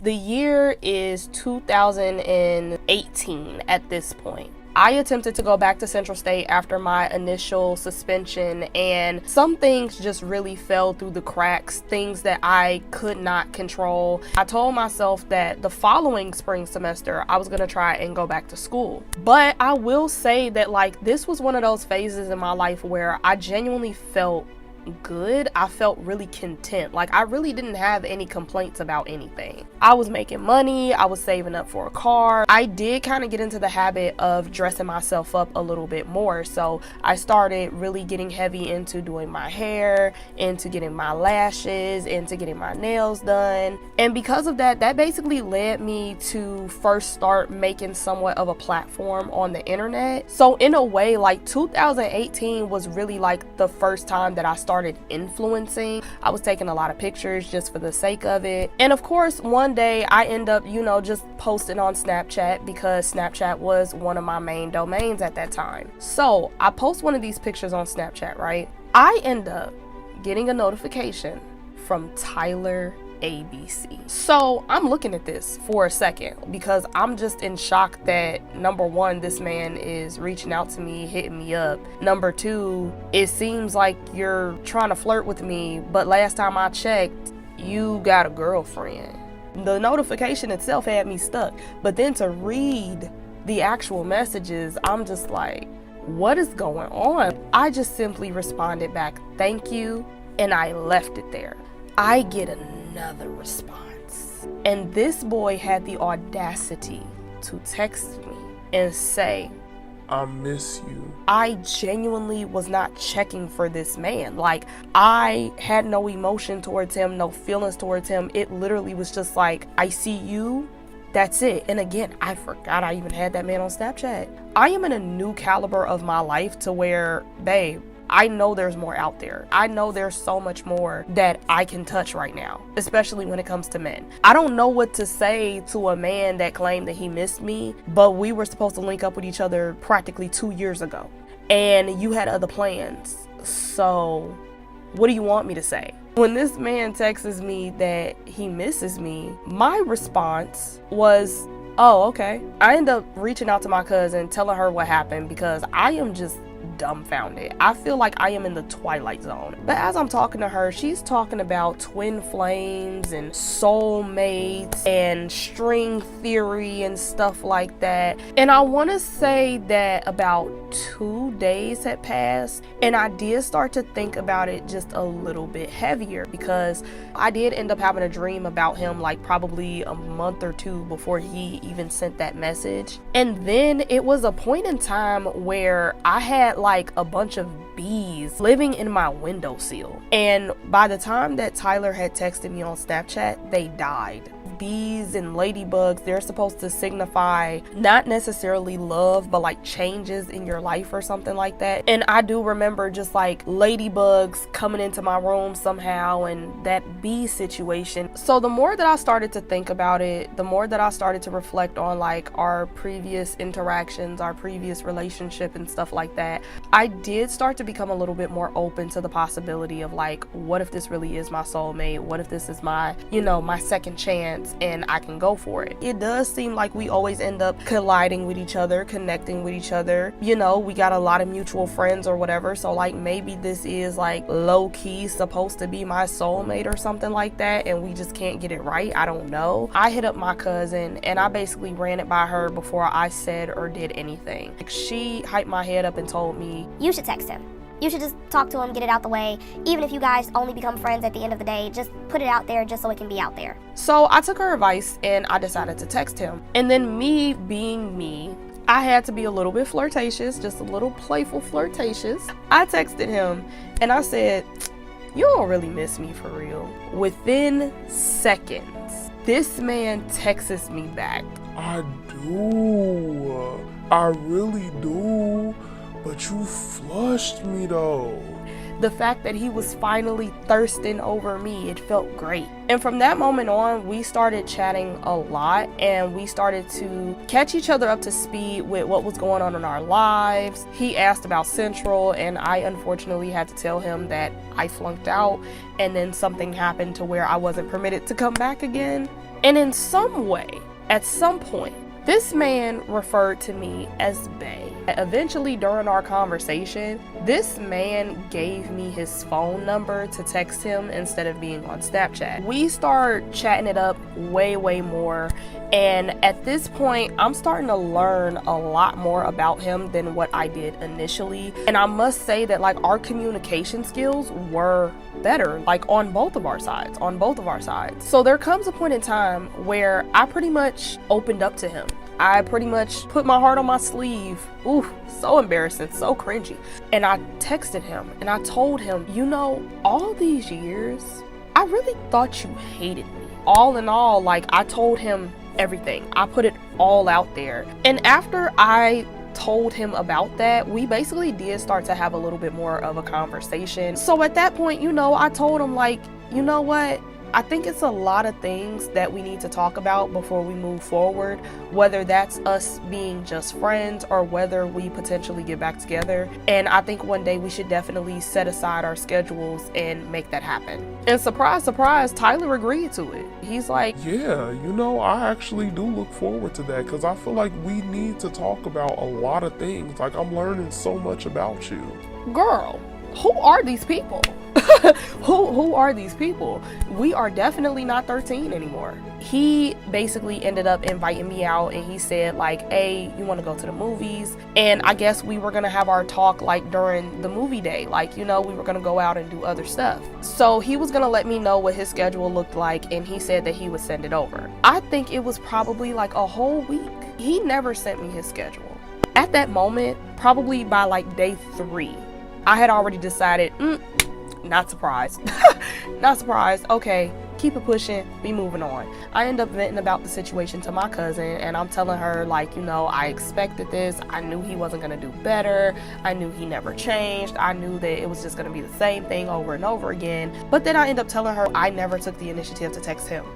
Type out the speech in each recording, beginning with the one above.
The year is 2018 at this point. I attempted to go back to Central State after my initial suspension, and some things just really fell through the cracks, things that I could not control. I told myself that the following spring semester I was going to try and go back to school. But I will say that this was one of those phases in my life where I genuinely felt good. I felt really content. I really didn't have any complaints about anything. I was making money. I was saving up for a car. I did kind of get into the habit of dressing myself up a little bit more. So I started really getting heavy into doing my hair, into getting my lashes, into getting my nails done. And because of that, that basically led me to first start making somewhat of a platform on the internet. So in a way, 2018 was really the first time that I started influencing. I was taking a lot of pictures just for the sake of it. And of course, one day I end up, just posting on Snapchat because Snapchat was one of my main domains at that time. So I post one of these pictures on Snapchat, right? I end up getting a notification from Tyler ABC. So I'm looking at this for a second because I'm just in shock that number one, this man is reaching out to me, hitting me up. Number two, it seems like you're trying to flirt with me, but last time I checked, you got a girlfriend. The notification itself had me stuck, but then to read the actual messages, I'm just like, what is going on? I just simply responded back, thank you, and I left it there. I get another response, and this boy had the audacity to text me and say, I miss you. I genuinely was not checking for this man. I had no emotion towards him, no feelings towards him. It literally was just I see you, that's it. And again, I forgot I even had that man on Snapchat. I am in a new caliber of my life to where, babe, I know there's more out there. I know there's so much more that I can touch right now, especially when it comes to men. I don't know what to say to a man that claimed that he missed me, but we were supposed to link up with each other practically 2 years ago, and you had other plans. So what do you want me to say? When this man texts me that he misses me, my response was, oh, okay. I end up reaching out to my cousin, telling her what happened because I am just dumbfounded. I feel like I am in the twilight zone. But as I'm talking to her, she's talking about twin flames and soulmates and string theory and stuff like that. And I want to say that about 2 days had passed, and I did start to think about it just a little bit heavier because I did end up having a dream about him probably a month or two before he even sent that message. And then it was a point in time where I had a bunch of bees living in my windowsill, and by the time that Tyler had texted me on Snapchat, they died. Bees and ladybugs, they're supposed to signify not necessarily love, but changes in your life or something like that. And I do remember just ladybugs coming into my room somehow and that bee situation. So the more that I started to think about it, the more that I started to reflect on our previous interactions, our previous relationship and stuff like that, I did start to become a little bit more open to the possibility of what if this really is my soulmate? What if this is my, my second chance and I can go for it? It does seem like we always end up colliding with each other, connecting with each other. We got a lot of mutual friends or whatever. So maybe this is low-key supposed to be my soulmate or something like that, and we just can't get it right. I don't know. I hit up my cousin and I basically ran it by her before I said or did anything. She hyped my head up and told me, you should text him. You should just talk to him, get it out the way. Even if you guys only become friends at the end of the day, just put it out there just so it can be out there. So I took her advice and I decided to text him. And then me being me, I had to be a little bit flirtatious, just a little playful flirtatious. I texted him and I said, you don't really miss me for real. Within seconds, this man texts me back, I do. I really do. But you flushed me though. The fact that he was finally thirsting over me, it felt great. And from that moment on, we started chatting a lot and we started to catch each other up to speed with what was going on in our lives. He asked about Central and I unfortunately had to tell him that I flunked out, and then something happened to where I wasn't permitted to come back again. And in some way, at some point, this man referred to me as bae. Eventually, during our conversation, this man gave me his phone number to text him instead of being on Snapchat. We start chatting it up way more, and at this point, I'm starting to learn a lot more about him than what I did initially. And I must say that like our communication skills were better, like on both of our sides. So there comes a point in time where I pretty much opened up to him. I pretty much put my heart on my sleeve. Ooh, so embarrassing, so cringy. And I texted him and I told him, you know, all these years, I really thought you hated me. All in all, like I told him everything. I put it all out there. And after I told him about that, we basically did start to have a little bit more of a conversation. So at that point, you know, I told him like, you know what? I think it's a lot of things that we need to talk about before we move forward, whether that's us being just friends or whether we potentially get back together. And I think one day we should definitely set aside our schedules and make that happen. And surprise, surprise, Tyler agreed to it. He's like, Yeah, you know, I actually do look forward to that because I feel like we need to talk about a lot of things. Like, I'm learning so much about you. girl, who are these people? Who are these people? We are definitely not 13 anymore. He basically ended up inviting me out and he said like, hey, you want to go to the movies? And I guess we were going to have our talk like during the movie day. Like, you know, we were going to go out and do other stuff. So he was going to let me know what his schedule looked like and he said that he would send it over. I think it was probably like a whole week. He never sent me his schedule. At that moment, probably by like day 3, I had already decided, not surprised. Not surprised. Okay, keep it pushing, be moving on. I end up venting about the situation to my cousin and I'm telling her like, you know, I expected this. I knew he wasn't gonna do better. I knew he never changed. I knew that it was just gonna be the same thing over and over again. But then I end up telling her I never took the initiative to text him.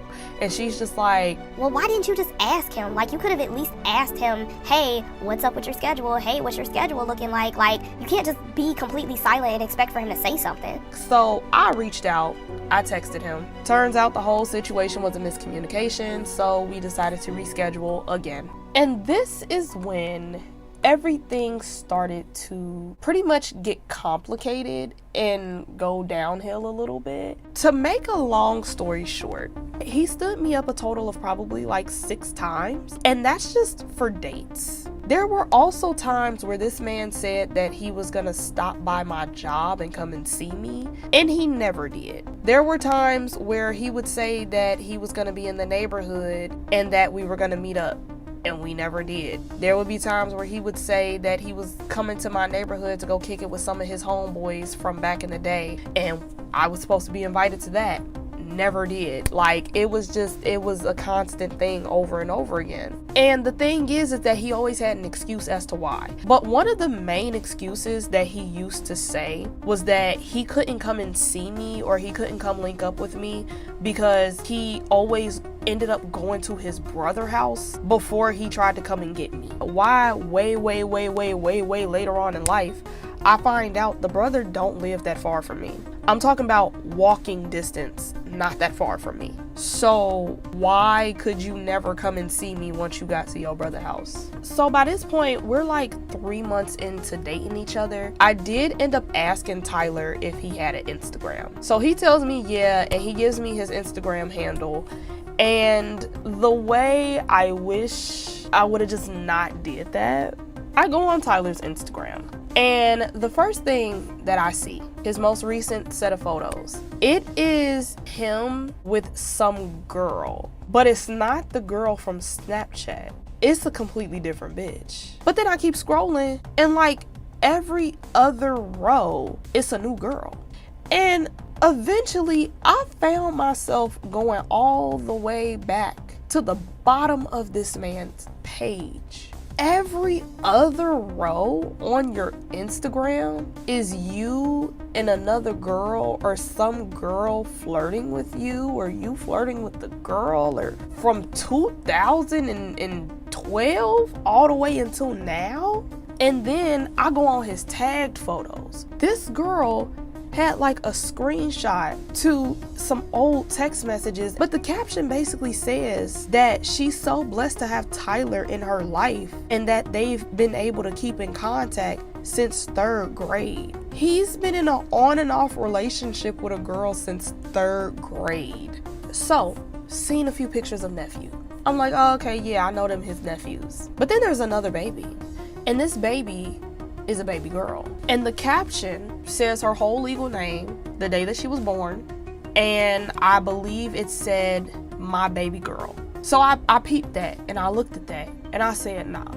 And she's just like, well, why didn't you just ask him? Like, you could have at least asked him, hey, what's up with your schedule? Hey, what's your schedule looking like? Like, you can't just be completely silent and expect for him to say something. So I reached out, I texted him. Turns out the whole situation was a miscommunication, so we decided to reschedule again. And this is when everything started to pretty much get complicated and go downhill a little bit. To make a long story short, he stood me up a total of probably like 6 times, and that's just for dates. There were also times where this man said that he was gonna stop by my job and come and see me, and he never did. There were times where he would say that he was gonna be in the neighborhood and that we were gonna meet up, and we never did. There would be times where he would say that he was coming to my neighborhood to go kick it with some of his homeboys from back in the day, and I was supposed to be invited to that. Never did. Like, it was a constant thing over and over again. And the thing is that he always had an excuse as to why. But one of the main excuses that he used to say was that he couldn't come and see me or he couldn't come link up with me because he always ended up going to his brother's house before he tried to come and get me. Why way later on in life, I find out the brother don't live that far from me. I'm talking about walking distance, not that far from me. So why could you never come and see me once you got to your brother's house? So by this point, we're like 3 months into dating each other. I did end up asking Tyler if he had an Instagram. So he tells me yeah, and he gives me his Instagram handle. And the way I wish I would have just not did that, I go on Tyler's Instagram. And the first thing that I see, his most recent set of photos, it is him with some girl, but it's not the girl from Snapchat. It's a completely different bitch. But then I keep scrolling and like every other row, it's a new girl. And eventually I found myself going all the way back to the bottom of this man's page. Every other row on your Instagram is you and another girl or some girl flirting with you or you flirting with the girl, or from 2012 all the way until now. And then I go on his tagged photos. This girl had like a screenshot to some old text messages, but the caption basically says that she's so blessed to have Tyler in her life and that they've been able to keep in contact since 3rd grade. He's been in an on and off relationship with a girl since 3rd grade. So, seen a few pictures of nephew. I'm like, oh, okay, yeah, I know them his nephews. But then there's another baby, and this baby is a baby girl. And the caption says her whole legal name, the day that she was born, and I believe it said, my baby girl. So I peeped that, and I looked at that, and I said, nah,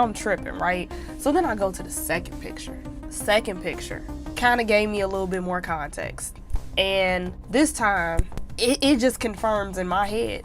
I'm tripping, right? So then I go to the second picture. Second picture kind of gave me a little bit more context. And this time, it just confirms in my head,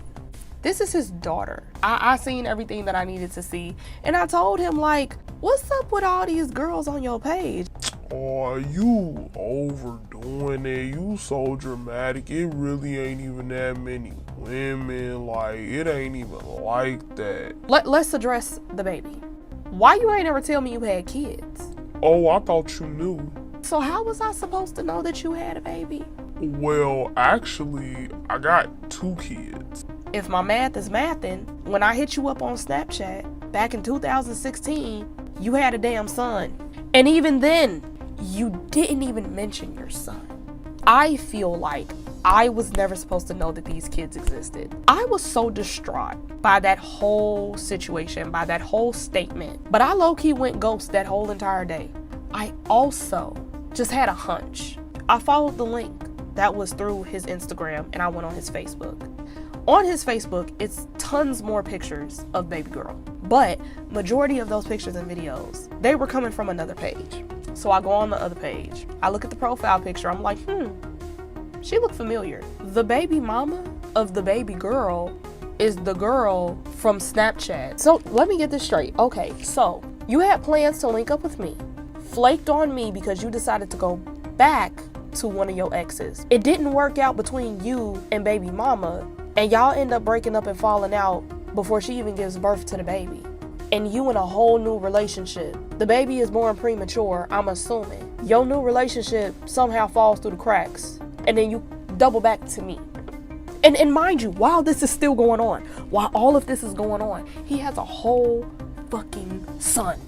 this is his daughter. I seen everything that I needed to see. And I told him, like, what's up with all these girls on your page? Oh, you overdoing it. You so dramatic. It really ain't even that many women. Like, it ain't even like that. Let's address the baby. Why you ain't ever tell me you had kids? Oh, I thought you knew. So how was I supposed to know that you had a baby? Well, actually, I got 2 kids. If my math is mathing, when I hit you up on Snapchat back in 2016, you had a damn son. And even then, you didn't even mention your son. I feel like I was never supposed to know that these kids existed. I was so distraught by that whole situation, by that whole statement. But I low-key went ghost that whole entire day. I also just had a hunch. I followed the link that was through his Instagram, and I went on his Facebook. On his Facebook, it's tons more pictures of baby girl. But majority of those pictures and videos, they were coming from another page. So I go on the other page. I look at the profile picture. I'm like, she looked familiar. The baby mama of the baby girl is the girl from Snapchat. So let me get this straight. Okay, so you had plans to link up with me, flaked on me because you decided to go back to one of your exes. It didn't work out between you and baby mama, and y'all end up breaking up and falling out before she even gives birth to the baby. And you in a whole new relationship. The baby is born premature, I'm assuming. Your new relationship somehow falls through the cracks, and then you double back to me. And mind you, while this is still going on, while all of this is going on, he has a whole fucking son.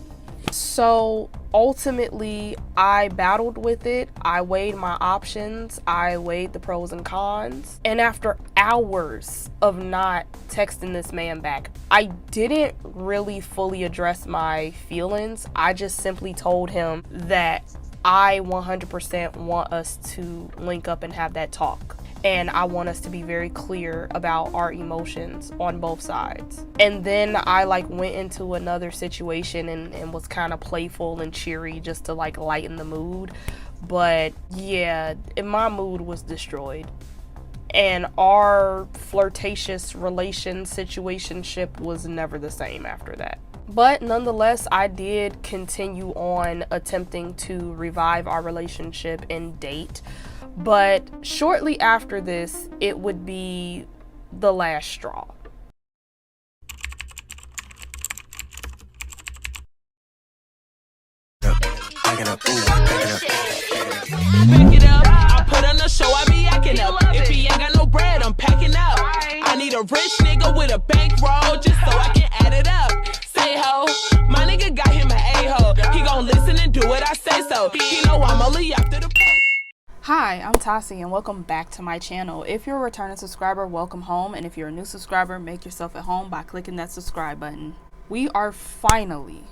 So ultimately, I battled with it. I weighed my options. I weighed the pros and cons. And after hours of not texting this man back, I didn't really fully address my feelings. I just simply told him that I 100% want us to link up and have that talk. And I want us to be very clear about our emotions on both sides. And then I went into another situation and was kind of playful and cheery just to lighten the mood. But yeah, my mood was destroyed. And our flirtatious situationship was never the same after that. But nonetheless, I did continue on attempting to revive our relationship and date. But shortly after this, it would be the last straw. Back it up, I put on the show, I be acting up. If he ain't got no bread, I'm packing up. I need a rich nigga with a bankroll just so I can add it up. Say ho, my nigga got him an a-hole. He gon' listen and do what I say so. He know I'm only after the. Hi, I'm Tassie and welcome back to my channel. If you're a returning subscriber, welcome home. And if you're a new subscriber, make yourself at home by clicking that subscribe button. We are finally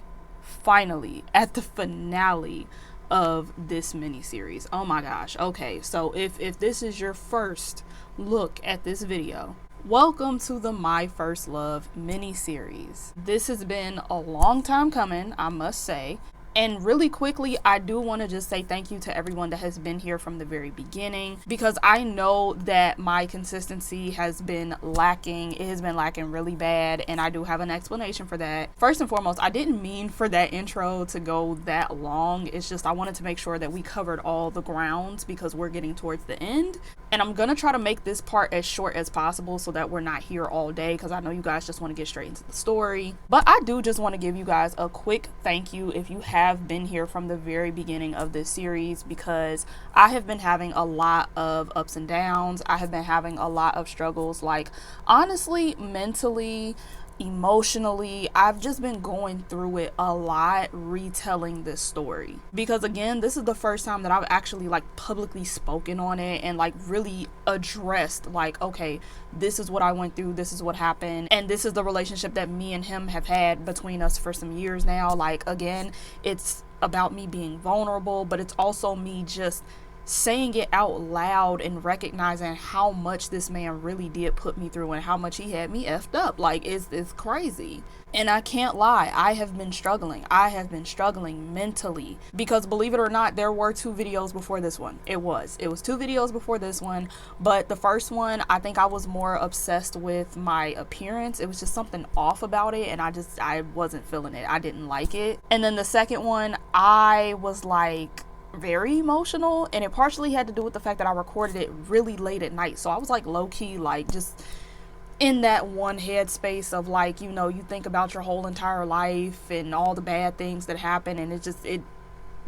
at the finale of this mini-series. Oh my gosh. Okay, so if this is your first look at this video, welcome to the My First Love mini-series. This has been a long time coming, I must say. And really quickly, I do want to just say thank you to everyone that has been here from the very beginning, because I know that my consistency has been lacking. It has been lacking really bad, and I do have an explanation for that. First and foremost, I didn't mean for that intro to go that long. It's just I wanted to make sure that we covered all the grounds because we're getting towards the end. And I'm gonna try to make this part as short as possible so that we're not here all day, because I know you guys just want to get straight into the story. But I do just want to give you guys a quick thank you if you have been here from the very beginning of this series, because I have been having a lot of ups and downs. I have been having a lot of struggles, like honestly, mentally, emotionally. I've just been going through it a lot retelling this story, because again, this is the first time that I've actually like publicly spoken on it and like really addressed like, okay, this is what I went through, this is what happened, and this is the relationship that me and him have had between us for some years now. Like, again, it's about me being vulnerable, but it's also me just saying it out loud and recognizing how much this man really did put me through and how much he had me effed up. Like, it's crazy. And I can't lie, I have been struggling. I have been struggling mentally, because believe it or not, there were 2 videos before this one. It was 2 videos before this one, but the first one, I think I was more obsessed with my appearance. It was just something off about it, and I wasn't feeling it. I didn't like it. And then the second one, I was like very emotional, and it partially had to do with the fact that I recorded it really late at night. So I was like low-key like just in that one headspace of like, you know, you think about your whole entire life and all the bad things that happen, and it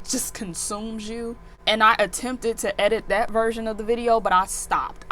just consumes you. And I attempted to edit that version of the video, but I stopped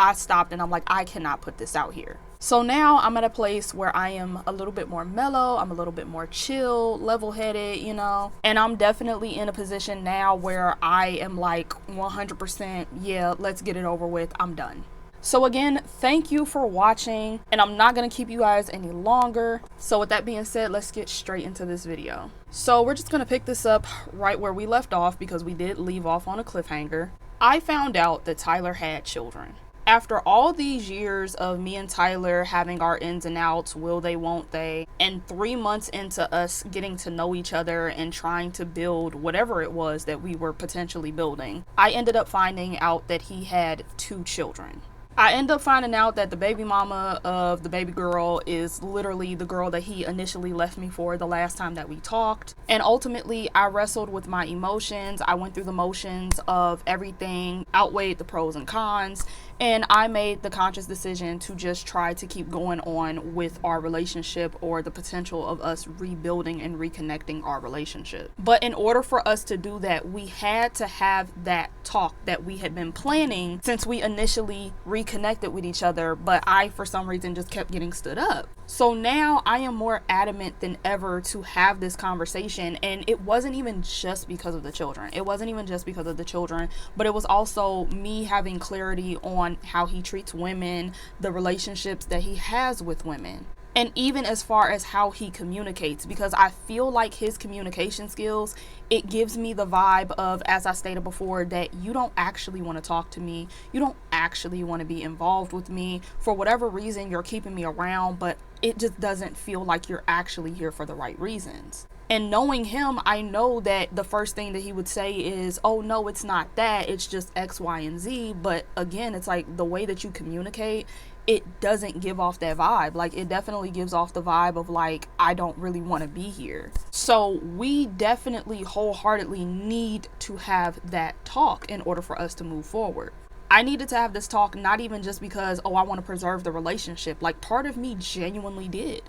and I'm like, I cannot put this out here. So now I'm at a place where I am a little bit more mellow, I'm a little bit more chill, level-headed, you know, and I'm definitely in a position now where I am like 100%, yeah, let's get it over with, I'm done. So again, thank you for watching, and I'm not going to keep you guys any longer. So with that being said, let's get straight into this video. So we're just going to pick this up right where we left off, because we did leave off on a cliffhanger. I found out that Tyler had children. After all these years of me and Tyler having our ins and outs, will they, won't they, and 3 months into us getting to know each other and trying to build whatever it was that we were potentially building, I ended up finding out that he had 2 children. I end up finding out that the baby mama of the baby girl is literally the girl that he initially left me for the last time that we talked. And ultimately, I wrestled with my emotions. I went through the motions of everything, outweighed the pros and cons, and I made the conscious decision to just try to keep going on with our relationship, or the potential of us rebuilding and reconnecting our relationship. But in order for us to do that, we had to have that talk that we had been planning since we initially reconnected with each other, but I, for some reason, just kept getting stood up. So now I am more adamant than ever to have this conversation, and it wasn't even just because of the children. It wasn't even just because of the children, but it was also me having clarity on how he treats women, the relationships that he has with women, and even as far as how he communicates, because I feel like his communication skills, it gives me the vibe of, as I stated before, that you don't actually want to talk to me, you don't actually want to be involved with me. For whatever reason, you're keeping me around, but it just doesn't feel like you're actually here for the right reasons. And knowing him, I know that the first thing that he would say is, oh no, it's not that, it's just X, Y, and Z. But again, it's like the way that you communicate, it doesn't give off that vibe. Like, it definitely gives off the vibe of like, I don't really want to be here. So we definitely wholeheartedly need to have that talk in order for us to move forward. I needed to have this talk, not even just because, oh, I want to preserve the relationship. Like, part of me genuinely did.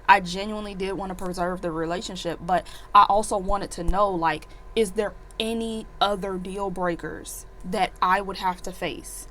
I genuinely did want to preserve the relationship, but I also wanted to know, like, is there any other deal breakers that I would have to face?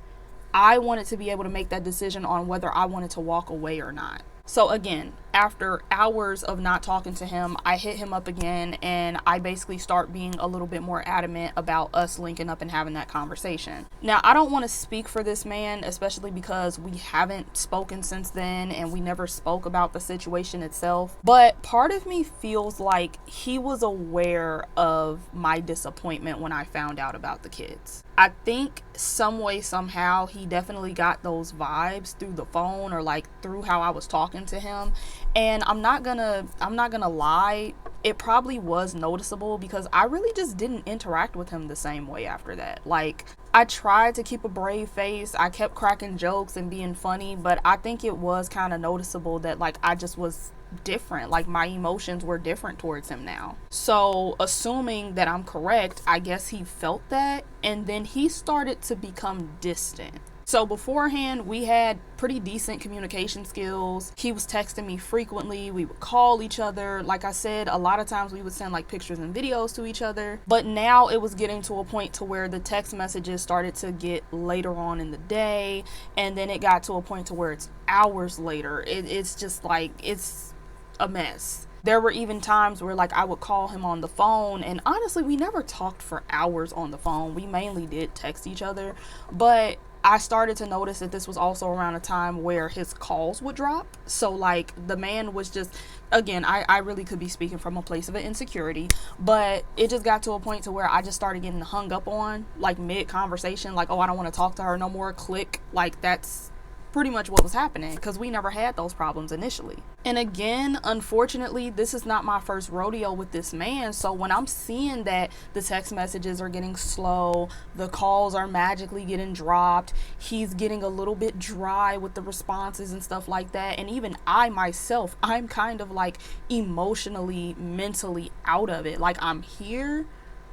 I wanted to be able to make that decision on whether I wanted to walk away or not. So again, after hours of not talking to him, I hit him up again, and I basically start being a little bit more adamant about us linking up and having that conversation. Now, I don't want to speak for this man, especially because we haven't spoken since then and we never spoke about the situation itself. But part of me feels like he was aware of my disappointment when I found out about the kids. I think some way, somehow, he definitely got those vibes through the phone, or like through how I was talking to him. And I'm not gonna lie, it probably was noticeable, because I really just didn't interact with him the same way after that. Like, I tried to keep a brave face, I kept cracking jokes and being funny, but I think it was kind of noticeable that like I just was different. Like, my emotions were different towards him now. So assuming that I'm correct, I guess he felt that, and then he started to become distant. So beforehand, we had pretty decent communication skills. He was texting me frequently. We would call each other. Like I said, a lot of times we would send like pictures and videos to each other. But now it was getting to a point to where the text messages started to get later on in the day. And then it got to a point to where it's hours later. It's just like, it's a mess. There were even times where like I would call him on the phone, and honestly, we never talked for hours on the phone. We mainly did text each other, but I started to notice that this was also around a time where his calls would drop. So like the man was just, again, I really could be speaking from a place of insecurity, but it just got to a point to where I just started getting hung up on, like mid conversation, like, oh, I don't want to talk to her no more, click. Like that's pretty much what was happening, because we never had those problems initially. And again, unfortunately, this is not my first rodeo with this man. So when I'm seeing that the text messages are getting slow, the calls are magically getting dropped, he's getting a little bit dry with the responses and stuff like that, and even I myself, I'm kind of like emotionally, mentally out of it. Like I'm here,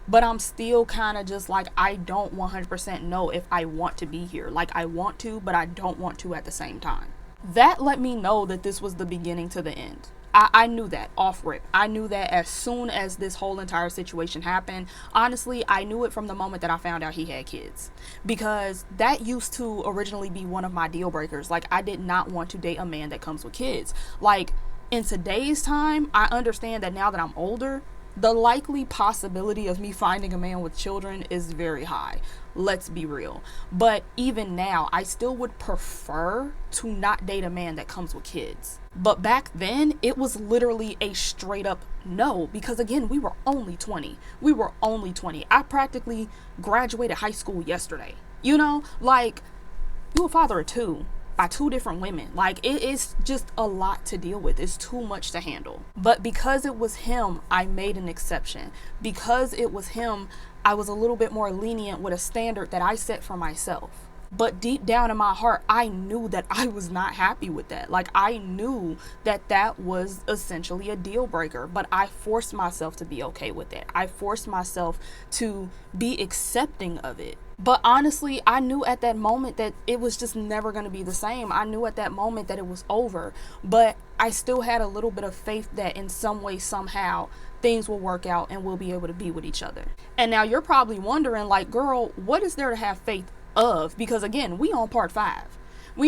but I'm still kind of just like, I don't 100% know if I want to be here. Like I want to, but I don't want to at the same time. That let me know that this was the beginning to the end. I knew that off rip. I knew that as soon as this whole entire situation happened. Honestly, I knew it from the moment that I found out he had kids, because that used to originally be one of my deal breakers. Like I did not want to date a man that comes with kids. Like in today's time, I understand that now that I'm older, the likely possibility of me finding a man with children is very high. Let's be real. But even now, I still would prefer to not date a man that comes with kids. But back then, it was literally a straight up no, because again, we were only 20. We were only 20. I practically graduated high school yesterday. You know, like, you a father of two by two different women. Like it is just a lot to deal with. It's too much to handle. But because it was him, I made an exception. Because it was him, I was a little bit more lenient with a standard that I set for myself. But deep down in my heart, I knew that I was not happy with that. Like I knew that that was essentially a deal breaker, but I forced myself to be okay with it. I forced myself to be accepting of it. But honestly, I knew at that moment that it was just never going to be the same. I knew at that moment that it was over. But I still had a little bit of faith that in some way, somehow, things will work out and we'll be able to be with each other. And now you're probably wondering, like, girl, what is there to have faith of? Because again, we on part 5. We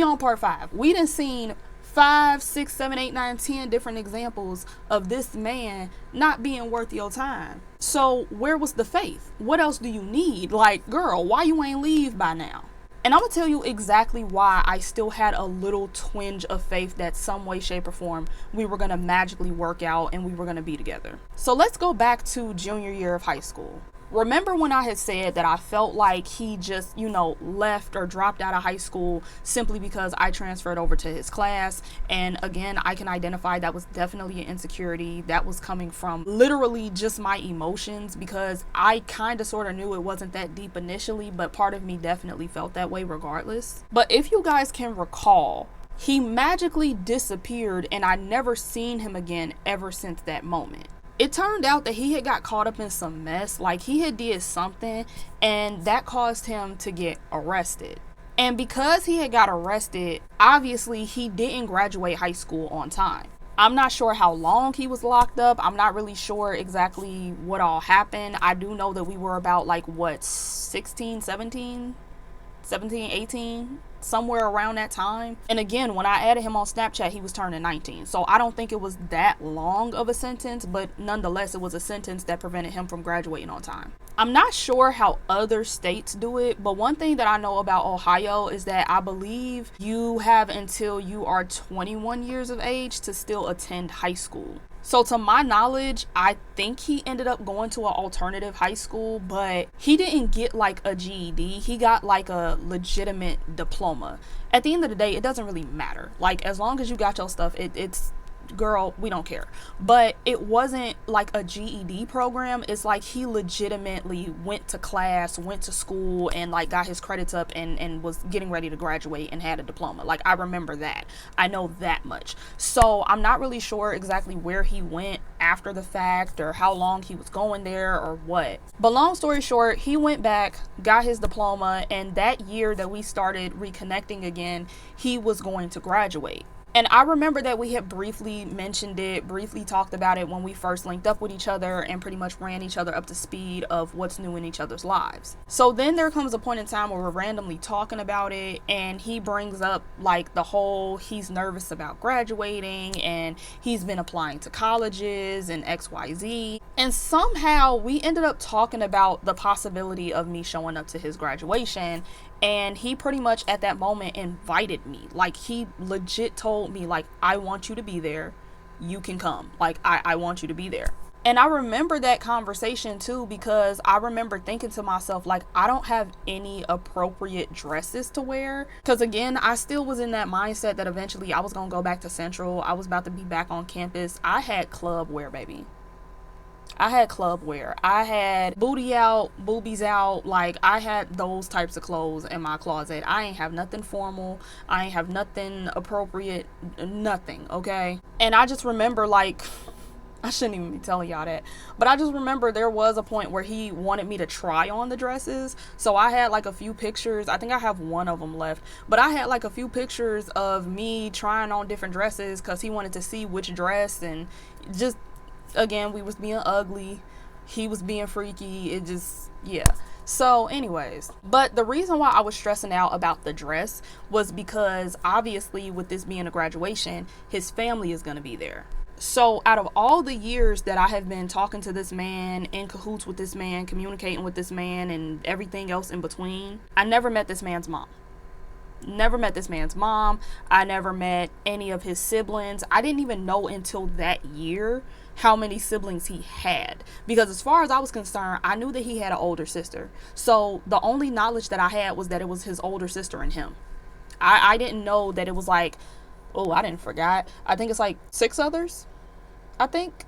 done seen 5, 6, 7, 8, 9, 10 different examples of this man not being worth your time. So where was the faith? What else do you need? Like, girl, why you ain't leave by now? And I'm gonna tell you exactly why I still had a little twinge of faith that some way, shape, or form we were gonna magically work out and we were gonna be together. So let's go back to junior year of high school. Remember when I had said that I felt like he just, left or dropped out of high school simply because I transferred over to his class? And again, I can identify that was definitely an insecurity that was coming from literally just my emotions, because I kind of sort of knew it wasn't that deep initially, but part of me definitely felt that way regardless. But if you guys can recall, he magically disappeared and I never seen him again ever since that moment. It turned out that he had got caught up in some mess, like he had did something, and that caused him to get arrested. And because he had got arrested, obviously he didn't graduate high school on time. I'm not sure how long he was locked up. I'm not really sure exactly what all happened. I do know that we were about 16, 17, 18, somewhere around that time. And again, when I added him on Snapchat, he was turning 19. So I don't think it was that long of a sentence, but nonetheless, it was a sentence that prevented him from graduating on time. I'm not sure how other states do it, but one thing that I know about Ohio is that I believe you have until you are 21 years of age to still attend high school. So to my knowledge, I think he ended up going to an alternative high school, but he didn't get a GED. He got a legitimate diploma. At the end of the day, it doesn't really matter. As long as you got your stuff, it's girl, we don't care. But it wasn't like a GED program. It's like he legitimately went to class, went to school, and like got his credits up and was getting ready to graduate and had a diploma. Like, I remember that. I know that much. So I'm not really sure exactly where he went after the fact or how long he was going there or what. But long story short, he went back, got his diploma, and that year that we started reconnecting again, he was going to graduate. And I remember that we had briefly mentioned it, briefly talked about it when we first linked up with each other and pretty much ran each other up to speed of what's new in each other's lives. So then there comes a point in time where we're randomly talking about it, and he brings up like the whole he's nervous about graduating and he's been applying to colleges and XYZ. And somehow we ended up talking about the possibility of me showing up to his graduation. And he pretty much at that moment invited me. Like, he legit told me, like, I want you to be there. You can come. Like, I want you to be there. And I remember that conversation too, because I remember thinking to myself, like, I don't have any appropriate dresses to wear. Because again, I still was in that mindset that eventually I was going to go back to Central. I was about to be back on campus. I had club wear, baby. I had club wear. I had booty out, boobies out. Like, I had those types of clothes in my closet. I ain't have nothing formal. I ain't have nothing appropriate. Nothing, okay? And I just remember, like, I shouldn't even be telling y'all that, but I just remember there was a point where he wanted me to try on the dresses. So I had like a few pictures. I think I have one of them left, but I had like a few pictures of me trying on different dresses because he wanted to see which dress. And just, again, we was being ugly, he was being freaky. It just, yeah. So anyways, but the reason why I was stressing out about the dress was because obviously with this being a graduation, his family is going to be there. So out of all the years that I have been talking to this man, in cahoots with this man, communicating with this man, and everything else in between, I never met this man's mom. Never met this man's mom. I never met any of his siblings. I didn't even know until that year how many siblings he had, because as far as I was concerned, I knew that he had an older sister. So the only knowledge that I had was that it was his older sister and him. I didn't know that it was like, oh, I didn't forget. I think it's like 6 others. I think.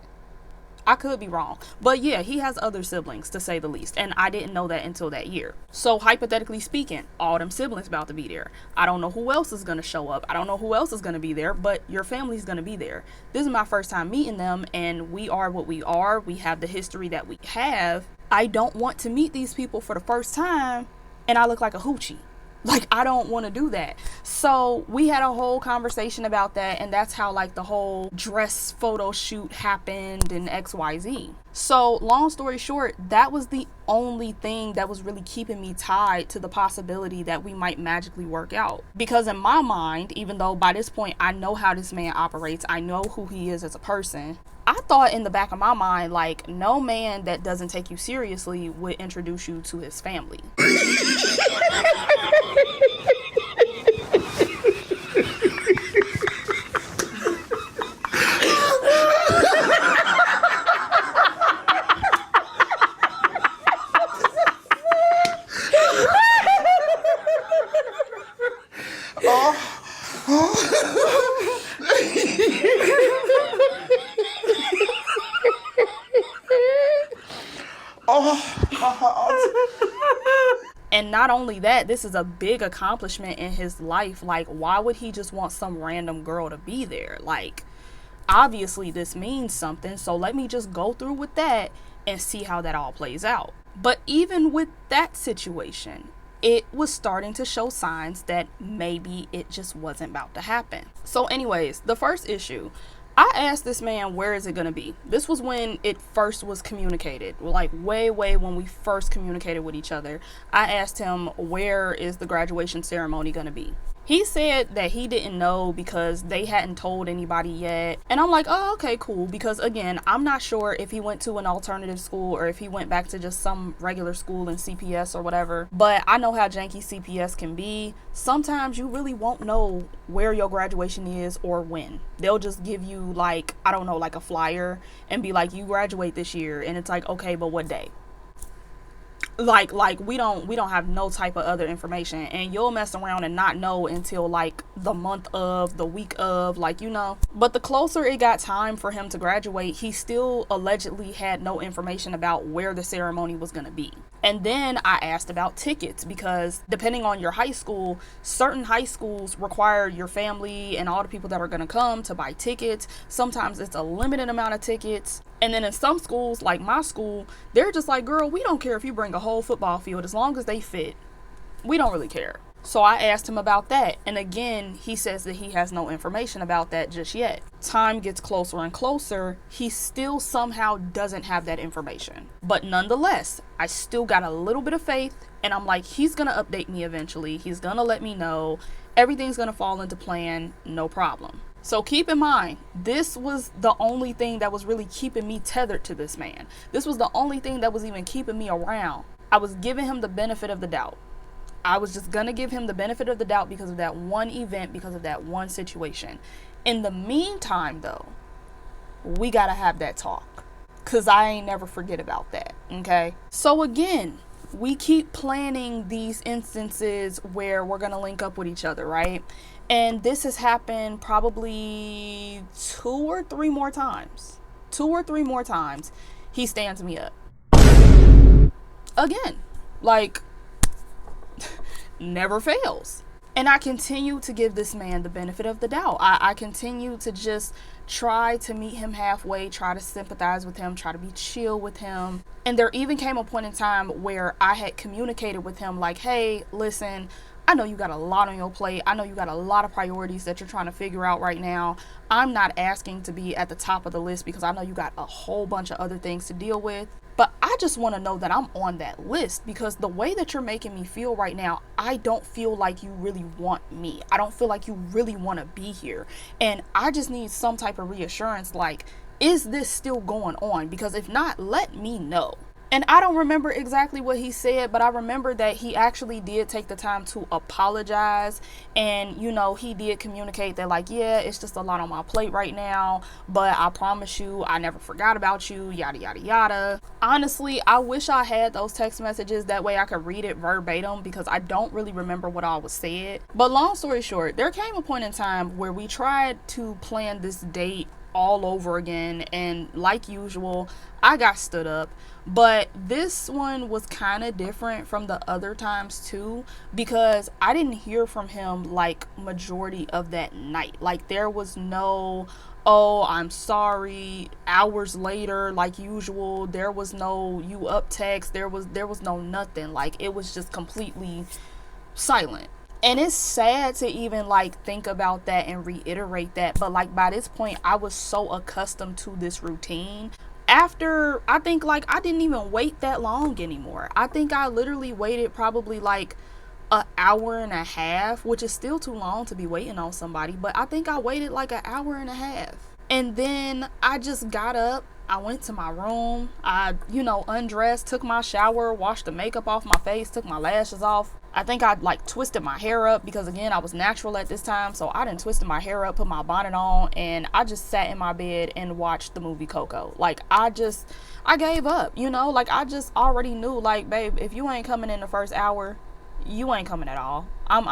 I could be wrong. But yeah, he has other siblings, to say the least. And I didn't know that until that year. So hypothetically speaking, all them siblings about to be there. I don't know who else is going to show up. I don't know who else is going to be there, but your family's going to be there. This is my first time meeting them, and we are what we are. We have the history that we have. I don't want to meet these people for the first time and I look like a hoochie. Like, I don't want to do that. So we had a whole conversation about that, and that's how like the whole dress photo shoot happened and XYZ. So long story short, that was the only thing that was really keeping me tied to the possibility that we might magically work out. Because in my mind, even though by this point I know how this man operates, I know who he is as a person, I thought in the back of my mind, like, no man that doesn't take you seriously would introduce you to his family. And not only that, this is a big accomplishment in his life. Like, why would he just want some random girl to be there? Like, obviously this means something, so let me just go through with that and see how that all plays out. But even with that situation, it was starting to show signs that maybe it just wasn't about to happen. So anyways, the first issue, I asked this man, where is it going to be? This was when it first was communicated, like way when we first communicated with each other. I asked him, where is the graduation ceremony going to be? He said that he didn't know because they hadn't told anybody yet. And I'm like, oh, okay, cool. Because again, I'm not sure if he went to an alternative school or if he went back to just some regular school in CPS or whatever. But I know how janky CPS can be. Sometimes you really won't know where your graduation is or when. They'll just give you like, I don't know, like a flyer and be like, you graduate this year. And it's like, okay, but what day? Like we don't have no type of other information, and you'll mess around and not know until like the month of, the week of, like, you know. But the closer it got time for him to graduate, he still allegedly had no information about where the ceremony was going to be. And then I asked about tickets, because depending on your high school, certain high schools require your family and all the people that are going to come to buy tickets. Sometimes it's a limited amount of tickets. And then in some schools, like my school, they're just like, girl, we don't care if you bring a whole football field as long as they fit. We don't really care. So I asked him about that. And again, he says that he has no information about that just yet. Time gets closer and closer. He still somehow doesn't have that information. But nonetheless, I still got a little bit of faith. And I'm like, he's going to update me eventually. He's going to let me know. Everything's going to fall into plan. No problem. So keep in mind, this was the only thing that was really keeping me tethered to this man. This was the only thing that was even keeping me around. I was giving him the benefit of the doubt. I was just going to give him the benefit of the doubt because of that one event, because of that one situation. In the meantime, though, we got to have that talk, because I ain't never forget about that, okay? So again, we keep planning these instances where we're going to link up with each other, right? And this has happened probably 2 or 3 more times. 2 or 3 more times, he stands me up. Again, like, never fails. And I continue to give this man the benefit of the doubt. I continue to just try to meet him halfway, try to sympathize with him, try to be chill with him. And there even came a point in time where I had communicated with him like, hey, listen, I know you got a lot on your plate. I know you got a lot of priorities that you're trying to figure out right now. I'm not asking to be at the top of the list because I know you got a whole bunch of other things to deal with. But I just want to know that I'm on that list, because the way that you're making me feel right now, I don't feel like you really want me. I don't feel like you really want to be here. And I just need some type of reassurance, like, is this still going on? Because if not, let me know. And I don't remember exactly what he said, but I remember that he actually did take the time to apologize. And, you know, he did communicate that, like, yeah, it's just a lot on my plate right now, but I promise you, I never forgot about you, yada, yada, yada. Honestly, I wish I had those text messages. That way I could read it verbatim, because I don't really remember what all was said. But long story short, there came a point in time where we tried to plan this date all over again, and like usual, I got stood up. But this one was kind of different from the other times too, because I didn't hear from him like majority of that night. Like, there was no, oh, I'm sorry, hours later like usual. There was no you up text. There was no nothing. Like, it was just completely silent. And it's sad to even like think about that and reiterate that, but like by this point I was so accustomed to this routine. After, I think, like, I didn't even wait that long anymore. I think I literally waited probably like an hour and a half, which is still too long to be waiting on somebody, but I think I waited like an hour and a half. And then I just got up, I went to my room, I, you know, undressed, took my shower, washed the makeup off my face, took my lashes off. I think I like twisted my hair up, because again, I was natural at this time, so I done twisted my hair up, put my bonnet on, and I just sat in my bed and watched the movie Coco. Like, I gave up, you know, like, I just already knew, like, babe, if you ain't coming in the first hour, you ain't coming at all. I'm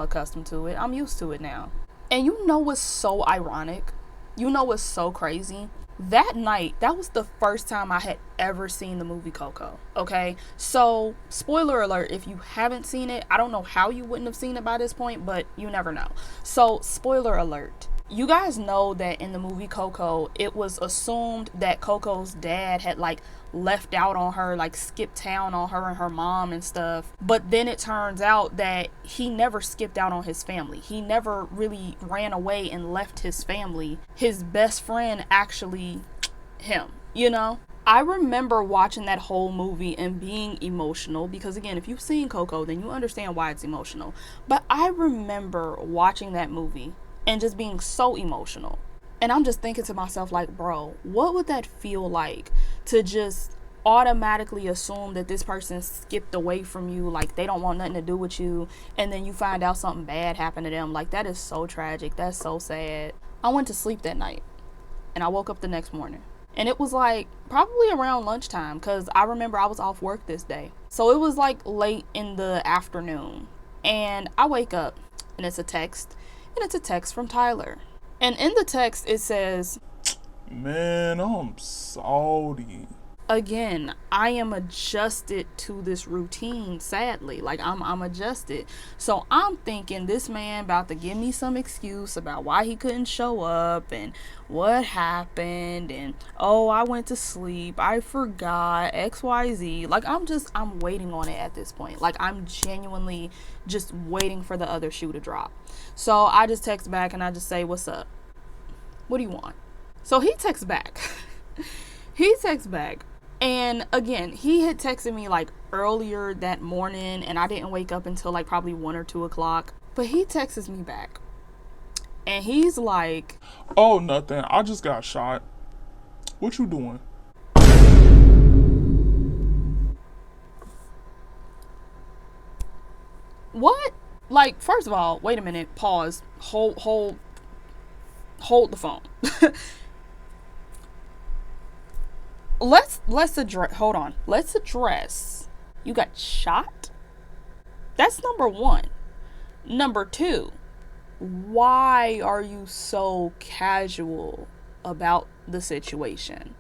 accustomed to it. I'm used to it now. And you know what's so ironic? You know what's so crazy? That night, that was the first time I had ever seen the movie Coco, okay? So, spoiler alert, if you haven't seen it, I don't know how you wouldn't have seen it by this point, but you never know. So, spoiler alert. You guys know that in the movie Coco, it was assumed that Coco's dad had like left out on her, like skipped town on her and her mom and stuff. But then it turns out that he never skipped out on his family. He never really ran away and left his family. His best friend actually him, you know? I remember watching that whole movie and being emotional, because again, if you've seen Coco, then you understand why it's emotional. But I remember watching that movie and just being so emotional. And I'm just thinking to myself, like, bro, what would that feel like to just automatically assume that this person skipped away from you, like they don't want nothing to do with you, and then you find out something bad happened to them? Like, that is so tragic. That's so sad. I went to sleep that night and I woke up the next morning. And it was like probably around lunchtime because I remember I was off work this day. So it was like late in the afternoon. And I wake up and it's a text. And it's a text from Tyler. And in the text it says, Man, I'm salty. again, I am adjusted to this routine, sadly. Like I'm adjusted. So I'm thinking this man about to give me some excuse about why he couldn't show up and what happened and oh, I went to sleep, I forgot, XYZ. Like I'm waiting on it at this point. Like I'm genuinely just waiting for the other shoe to drop. So I just text back and I just say, "What's up? What do you want?" So he texts back. He texts back. And again, he had texted me like earlier that morning and I didn't wake up until like probably 1 or 2 o'clock. But he texts me back. And he's like, Oh, nothing. I just got shot. What you doing? what? Like, first of all, wait a minute, pause, hold the phone. Let's address, hold on. Let's address, you got shot? That's number one. Number two, why are you so casual about the situation?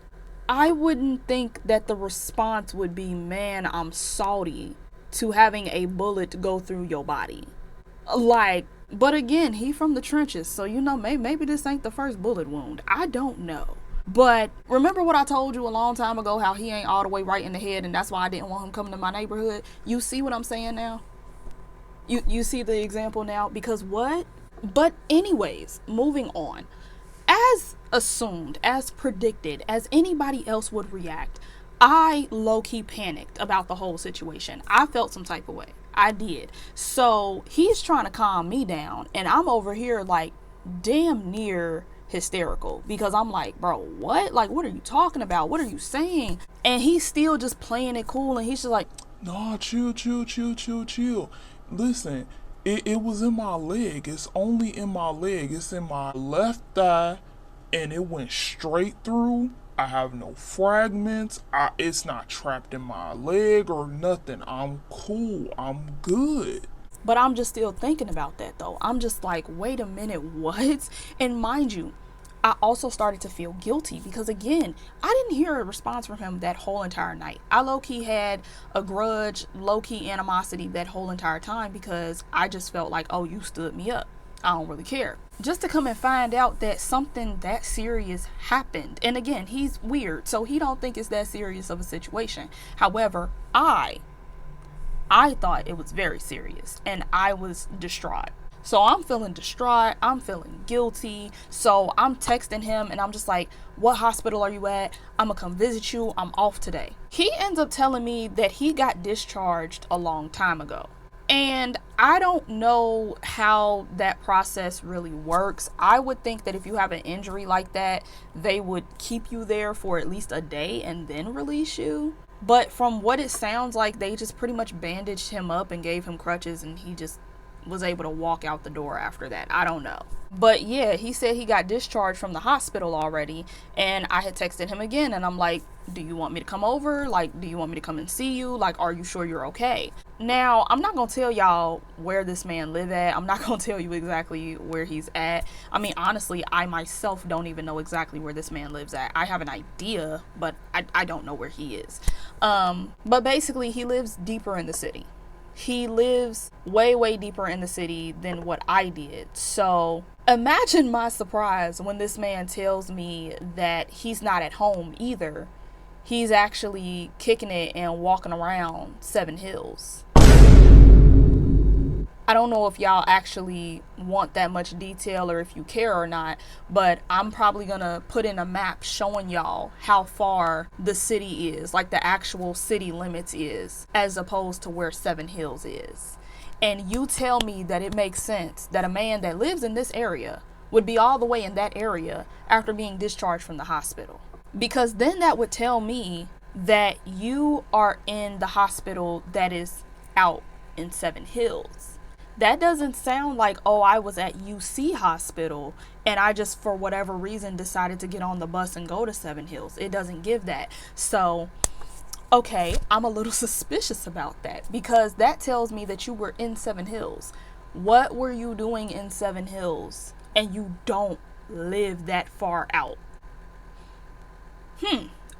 I wouldn't think that the response would be, man, I'm salty, to having a bullet go through your body. Like, but again, he from the trenches, so you know, maybe this ain't the first bullet wound. I don't know. But remember what I told you a long time ago, how he ain't all the way right in the head, and that's why I didn't want him coming to my neighborhood? You see what I'm saying now? You see the example now? Because what? But anyways, moving on. As assumed, as predicted, as anybody else would react, I low-key panicked about the whole situation. I felt some type of way. I did. So he's trying to calm me down, and I'm over here like damn near hysterical because I'm like, bro, what? Like, what are you talking about? What are you saying? And he's still just playing it cool, and he's just like, Nah, chill. Listen, it was in my leg. It's only in my leg. It's in my left thigh, and it went straight through. I have no fragments. It's not trapped in my leg or nothing. I'm cool. I'm good. but I'm just still thinking about that though. I'm just like, wait a minute, what? And mind you, I also started to feel guilty because again, I didn't hear a response from him that whole entire night. I low-key had a grudge, low-key animosity that whole entire time because I just felt like, oh, you stood me up. I don't really care. Just to come and find out that something that serious happened. And again, he's weird, so he don't think it's that serious of a situation. However, I thought it was very serious and I was distraught. So I'm feeling distraught, I'm feeling guilty. So I'm texting him and I'm just like, what hospital are you at? I'm gonna come visit you. I'm off today. He ends up telling me that he got discharged a long time ago. And I don't know how that process really works. I would think that if you have an injury like that, they would keep you there for at least a day and then release you. But from what it sounds like, they just pretty much bandaged him up and gave him crutches and he just was able to walk out the door after that. I don't know. But yeah, he said he got discharged from the hospital already. And I had texted him again and I'm like, do you want me to come over? Like, do you want me to come and see you? Like, are you sure you're okay? Now, I'm not going to tell y'all where this man live at. I'm not going to tell you exactly where he's at. I mean, honestly, I myself don't even know exactly where this man lives at. I have an idea, but I don't know where he is. But basically, he lives deeper in the city. He lives way, way deeper in the city than what I did. So imagine my surprise when this man tells me that he's not at home either. He's actually kicking it and walking around Seven Hills. I don't know if y'all actually want that much detail or if you care or not, but I'm probably gonna put in a map showing y'all how far the city is, like the actual city limits is, as opposed to where Seven Hills is. And you tell me that it makes sense that a man that lives in this area would be all the way in that area after being discharged from the hospital. Because then that would tell me that you are in the hospital that is out in Seven Hills. That doesn't sound like, oh, I was at UC hospital and I just, for whatever reason, decided to get on the bus and go to Seven Hills. It doesn't give that. So, okay, I'm a little suspicious about that because that tells me that you were in Seven Hills. What were you doing in Seven Hills and you don't live that far out?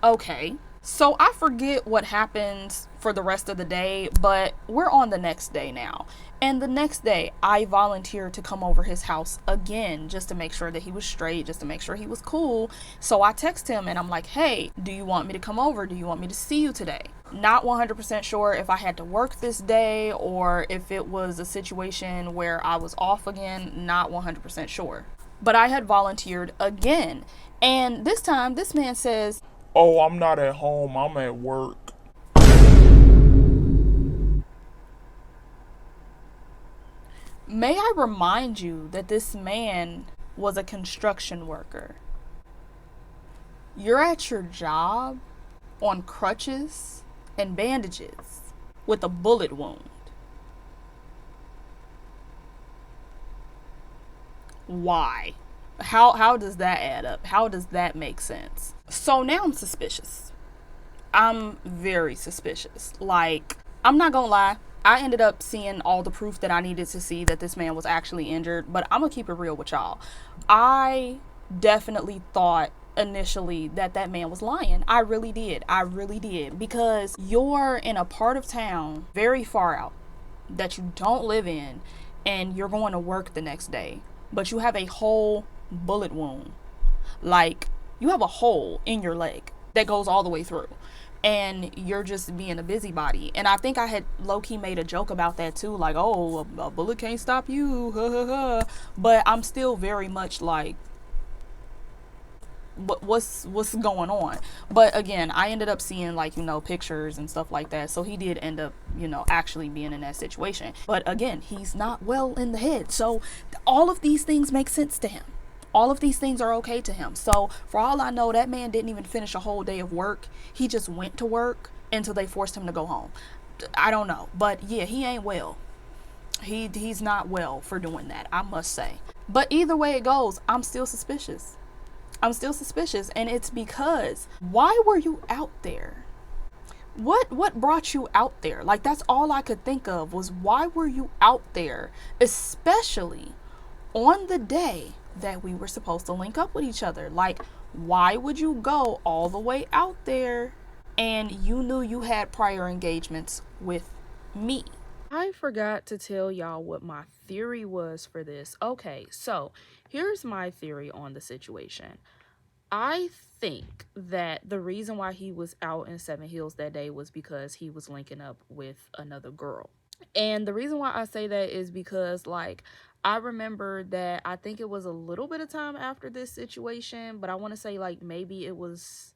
Okay. So I forget what happens for the rest of the day, but we're on the next day now. And the next day, I volunteered to come over his house again just to make sure that he was straight, just to make sure he was cool. So I text him and I'm like, hey, do you want me to come over? Do you want me to see you today? Not 100% sure if I had to work this day or if it was a situation where I was off again. Not 100% sure. But I had volunteered again. And this time, this man says, Oh, I'm not at home, I'm at work. may I remind you that this man was a construction worker. You're at your job on crutches and bandages with a bullet wound. Why? How does that add up? How does that make sense? So now I'm suspicious. I'm very suspicious. Like, I'm not gonna lie. I ended up seeing all the proof that I needed to see that this man was actually injured, but I'm gonna keep it real with y'all. I definitely thought initially that that man was lying. I really did. I really did. Because you're in a part of town very far out that you don't live in and you're going to work the next day, but you have a whole bullet wound. Like, you have a hole in your leg that goes all the way through. And you're just being a busybody. And I think I had low-key made a joke about that too. Like, oh, a bullet can't stop you. But I'm still very much like, what's going on? But again, I ended up seeing, like, you know, pictures and stuff like that. So he did end up, you know, actually being in that situation. But again, he's not well in the head. So all of these things make sense to him. All of these things are okay to him. So for all I know, that man didn't even finish a whole day of work. He just went to work until they forced him to go home. I don't know. But yeah, he ain't well. He's not well for doing that, I must say. But either way it goes, I'm still suspicious. I'm still suspicious. And it's because, why were you out there? What brought you out there? Like, that's all I could think of was, why were you out there? Especially on the day that we were supposed to link up with each other. Like, why would you go all the way out there and you knew you had prior engagements with me? I forgot to tell y'all what my theory was for this. Okay, so here's my theory on the situation. I think that the reason why he was out in Seven Hills that day was because he was linking up with another girl. And the reason why I say that is because, like, I remember that I think it was a little bit of time after this situation, but I want to say, like, maybe it was,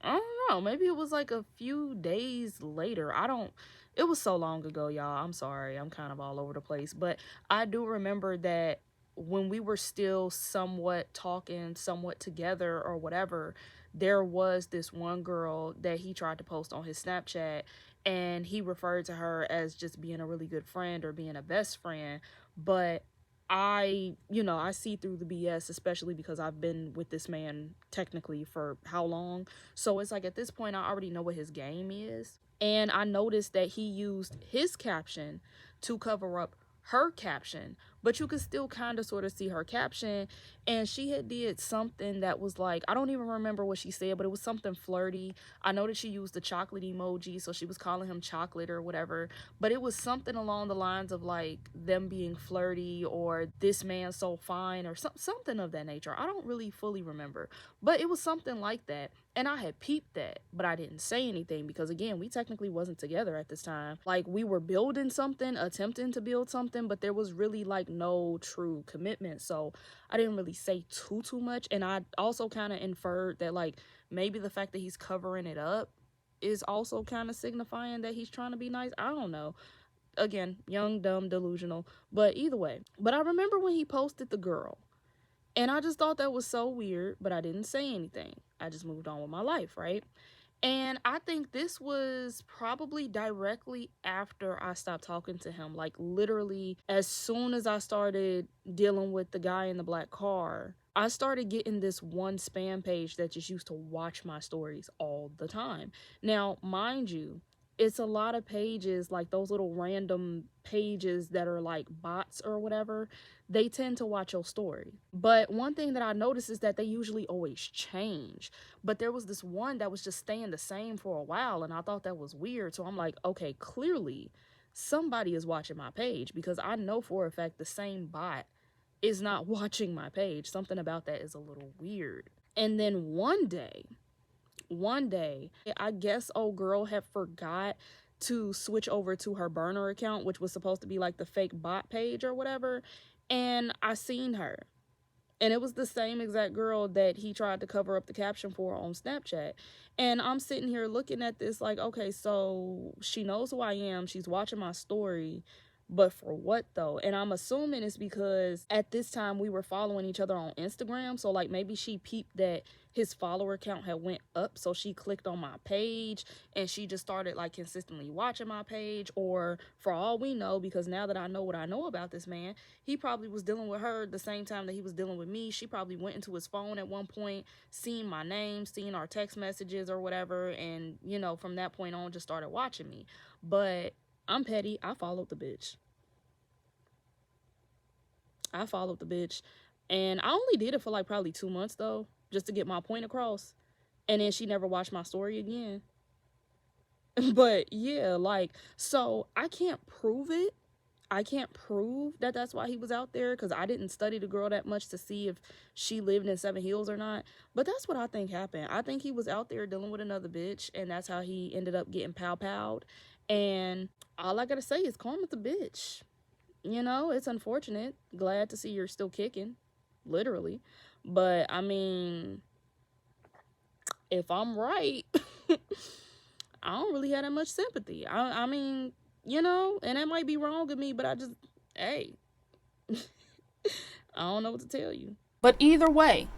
I don't know, maybe it was like a few days later. It was so long ago, y'all. I'm sorry. I'm kind of all over the place. But I do remember that when we were still somewhat talking, somewhat together or whatever, there was this one girl that he tried to post on his Snapchat, and he referred to her as just being a really good friend or being a best friend. But I see through the BS, especially because I've been with this man technically for how long? So it's like, at this point, I already know what his game is. And I noticed that he used his caption to cover up her caption, but you could still kind of sort of see her caption. And she had did something that was like, I don't even remember what she said, but it was something flirty. I know that she used the chocolate emoji, so she was calling him chocolate or whatever, but it was something along the lines of like them being flirty or this man so fine or something of that nature. I don't really fully remember, but it was something like that. And I had peeped that, but I didn't say anything because, again, we technically wasn't together at this time. Like, we were building something, attempting to build something, but there was really, like, no true commitment. So I didn't really say too much. And I also kind of inferred that, like, maybe the fact that he's covering it up is also kind of signifying that he's trying to be nice. I don't know. Again, young, dumb, delusional. But either way. But I remember when he posted the girl. And I just thought that was so weird, but I didn't say anything. I just moved on with my life, right? And I think this was probably directly after I stopped talking to him. Like, literally, as soon as I started dealing with the guy in the black car, I started getting this one spam page that just used to watch my stories all the time. Now, mind you, it's a lot of pages, like those little random pages that are like bots or whatever. They tend to watch your story. But one thing that I noticed is that they usually always change. But there was this one that was just staying the same for a while, and I thought that was weird. So I'm like, okay, clearly somebody is watching my page, because I know for a fact the same bot is not watching my page. Something about that is a little weird. And then one day, I guess old girl had forgot to switch over to her burner account, which was supposed to be like the fake bot page or whatever. And I seen her. And it was the same exact girl that he tried to cover up the caption for on Snapchat. And I'm sitting here looking at this like, okay, so she knows who I am. She's watching my story. But for what though? And I'm assuming it's because at this time we were following each other on Instagram. So like maybe she peeped that his follower count had went up, so she clicked on my page and she just started like consistently watching my page. Or for all we know, because now that I know what I know about this man, he probably was dealing with her the same time that he was dealing with me. She probably went into his phone at one point, seen my name, seen our text messages or whatever, and you know, from that point on just started watching me. But I'm petty. I followed the bitch. And I only did it for like probably 2 months though, just to get my point across. And then she never watched my story again. But yeah, like, so I can't prove it. I can't prove that that's why he was out there, because I didn't study the girl that much to see if she lived in Seven Hills or not. But that's what I think happened. I think he was out there dealing with another bitch, and that's how he ended up getting pow-powed. And all I gotta say is karma's a bitch. You know, it's unfortunate. Glad to see you're still kicking, literally. But I mean, if I'm right, I don't really have that much sympathy. I mean, you know, and that might be wrong of me, but hey, I don't know what to tell you. But either way,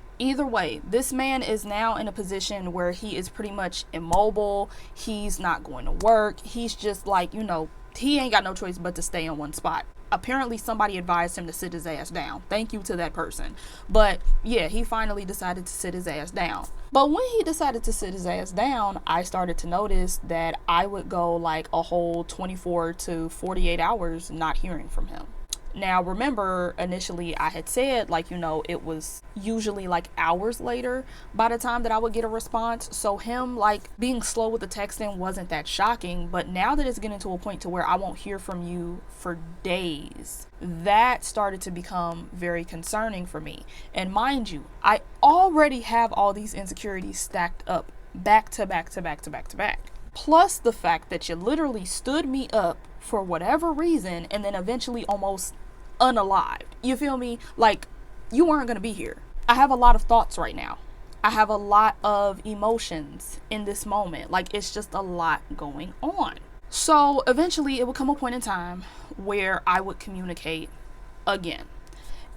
this man is now in a position where he is pretty much immobile. He's not going to work. He's just like, you know, he ain't got no choice but to stay in one spot. Apparently somebody advised him to sit his ass down. Thank you to that person. But yeah, he finally decided to sit his ass down. But when he decided to sit his ass down, I started to notice that I would go like a whole 24 to 48 hours not hearing from him. Now, remember, initially I had said, like, you know, it was usually like hours later by the time that I would get a response. So him like being slow with the texting wasn't that shocking. But now that it's getting to a point to where I won't hear from you for days, that started to become very concerning for me. And mind you, I already have all these insecurities stacked up back to back to back to back to back. Plus the fact that you literally stood me up for whatever reason and then eventually almost unalived. You feel me? Like, you weren't going to be here. I have a lot of thoughts right now. I have a lot of emotions in this moment. Like, it's just a lot going on. So eventually it would come a point in time where I would communicate again.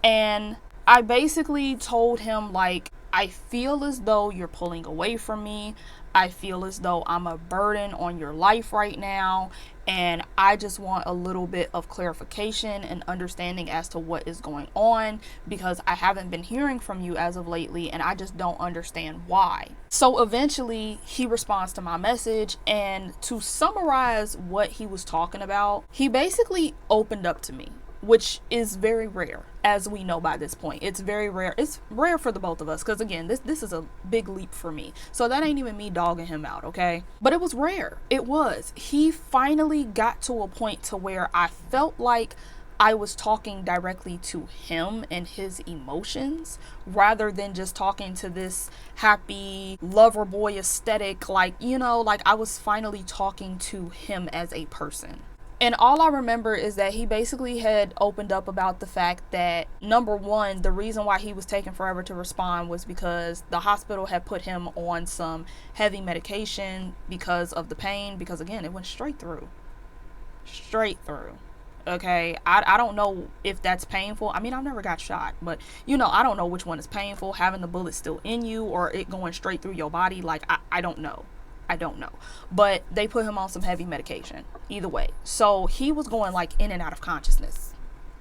And I basically told him, like, I feel as though you're pulling away from me. I feel as though I'm a burden on your life right now. And I just want a little bit of clarification and understanding as to what is going on, because I haven't been hearing from you as of lately and I just don't understand why. So eventually he responds to my message, and to summarize what he was talking about, he basically opened up to me, which is very rare, as we know by this point. It's very rare. It's rare for the both of us, because again, this is a big leap for me. So that ain't even me dogging him out, okay? But it was rare. It was. He finally got to a point to where I felt like I was talking directly to him and his emotions, rather than just talking to this happy lover boy aesthetic. Like, you know, like I was finally talking to him as a person. And all I remember is that he basically had opened up about the fact that, number one, the reason why he was taking forever to respond was because the hospital had put him on some heavy medication because of the pain. Because again, it went straight through. Okay, I don't know if that's painful. I mean, I've never got shot, but you know, I don't know which one is painful, having the bullet still in you or it going straight through your body. Like, I don't know. I don't know. But they put him on some heavy medication. Either way. So he was going like in and out of consciousness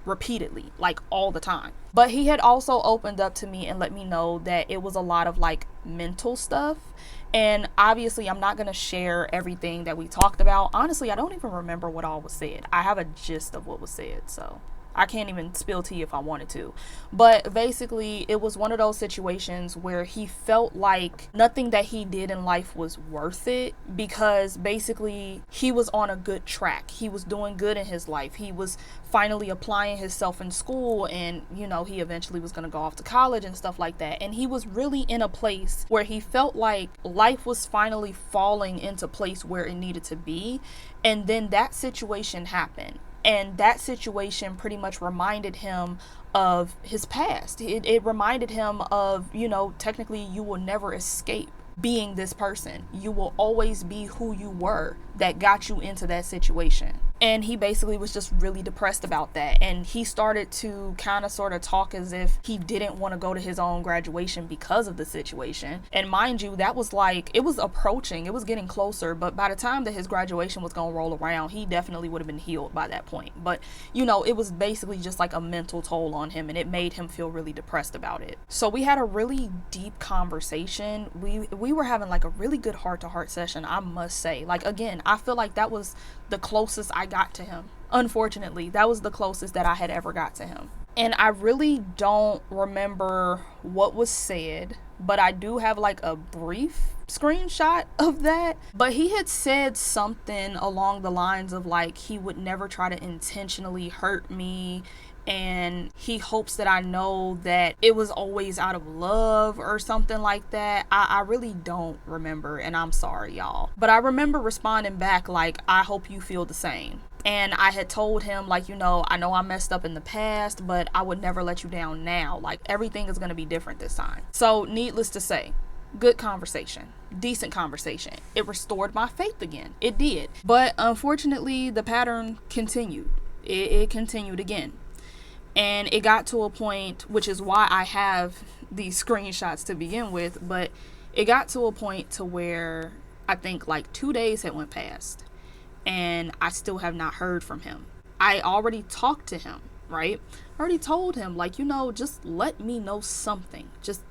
repeatedly, like all the time. But he had also opened up to me and let me know that it was a lot of like mental stuff. And obviously I'm not going to share everything that we talked about. Honestly, I don't even remember what all was said. I have a gist of what was said, so I can't even spill tea if I wanted to. But basically, it was one of those situations where he felt like nothing that he did in life was worth it, because basically he was on a good track. He was doing good in his life. He was finally applying himself in school, and you know, he eventually was going to go off to college and stuff like that. And he was really in a place where he felt like life was finally falling into place where it needed to be. And then that situation happened. And that situation pretty much reminded him of his past. It reminded him of, you know, technically you will never escape being this person. You will always be who you were that got you into that situation. And he basically was just really depressed about that. And he started to kind of sort of talk as if he didn't want to go to his own graduation because of the situation. And mind you, that was like, it was approaching, it was getting closer. But by the time that his graduation was going to roll around, he definitely would have been healed by that point. But, you know, it was basically just like a mental toll on him, and it made him feel really depressed about it. So we had a really deep conversation. We were having like a really good heart-to-heart session, I must say. Like, again, I feel like that was the closest I got to him. Unfortunately, that was the closest that I had ever got to him. And I really don't remember what was said, but I do have like a brief screenshot of that. But he had said something along the lines of like, he would never try to intentionally hurt me, and he hopes that I know that it was always out of love or something like that. I really don't remember, and I'm sorry, y'all. But I remember responding back like, I hope you feel the same. And I had told him, like, you know I messed up in the past, but I would never let you down now. Like, everything is going to be different this time. So needless to say, good conversation, decent conversation. It restored my faith again. It did. But unfortunately, the pattern continued. It continued again. And it got to a point, which is why I have these screenshots to begin with, but it got to a point to where I think like 2 days had went past and I still have not heard from him. I already talked to him, right? I already told him, like, you know, just let me know something. Just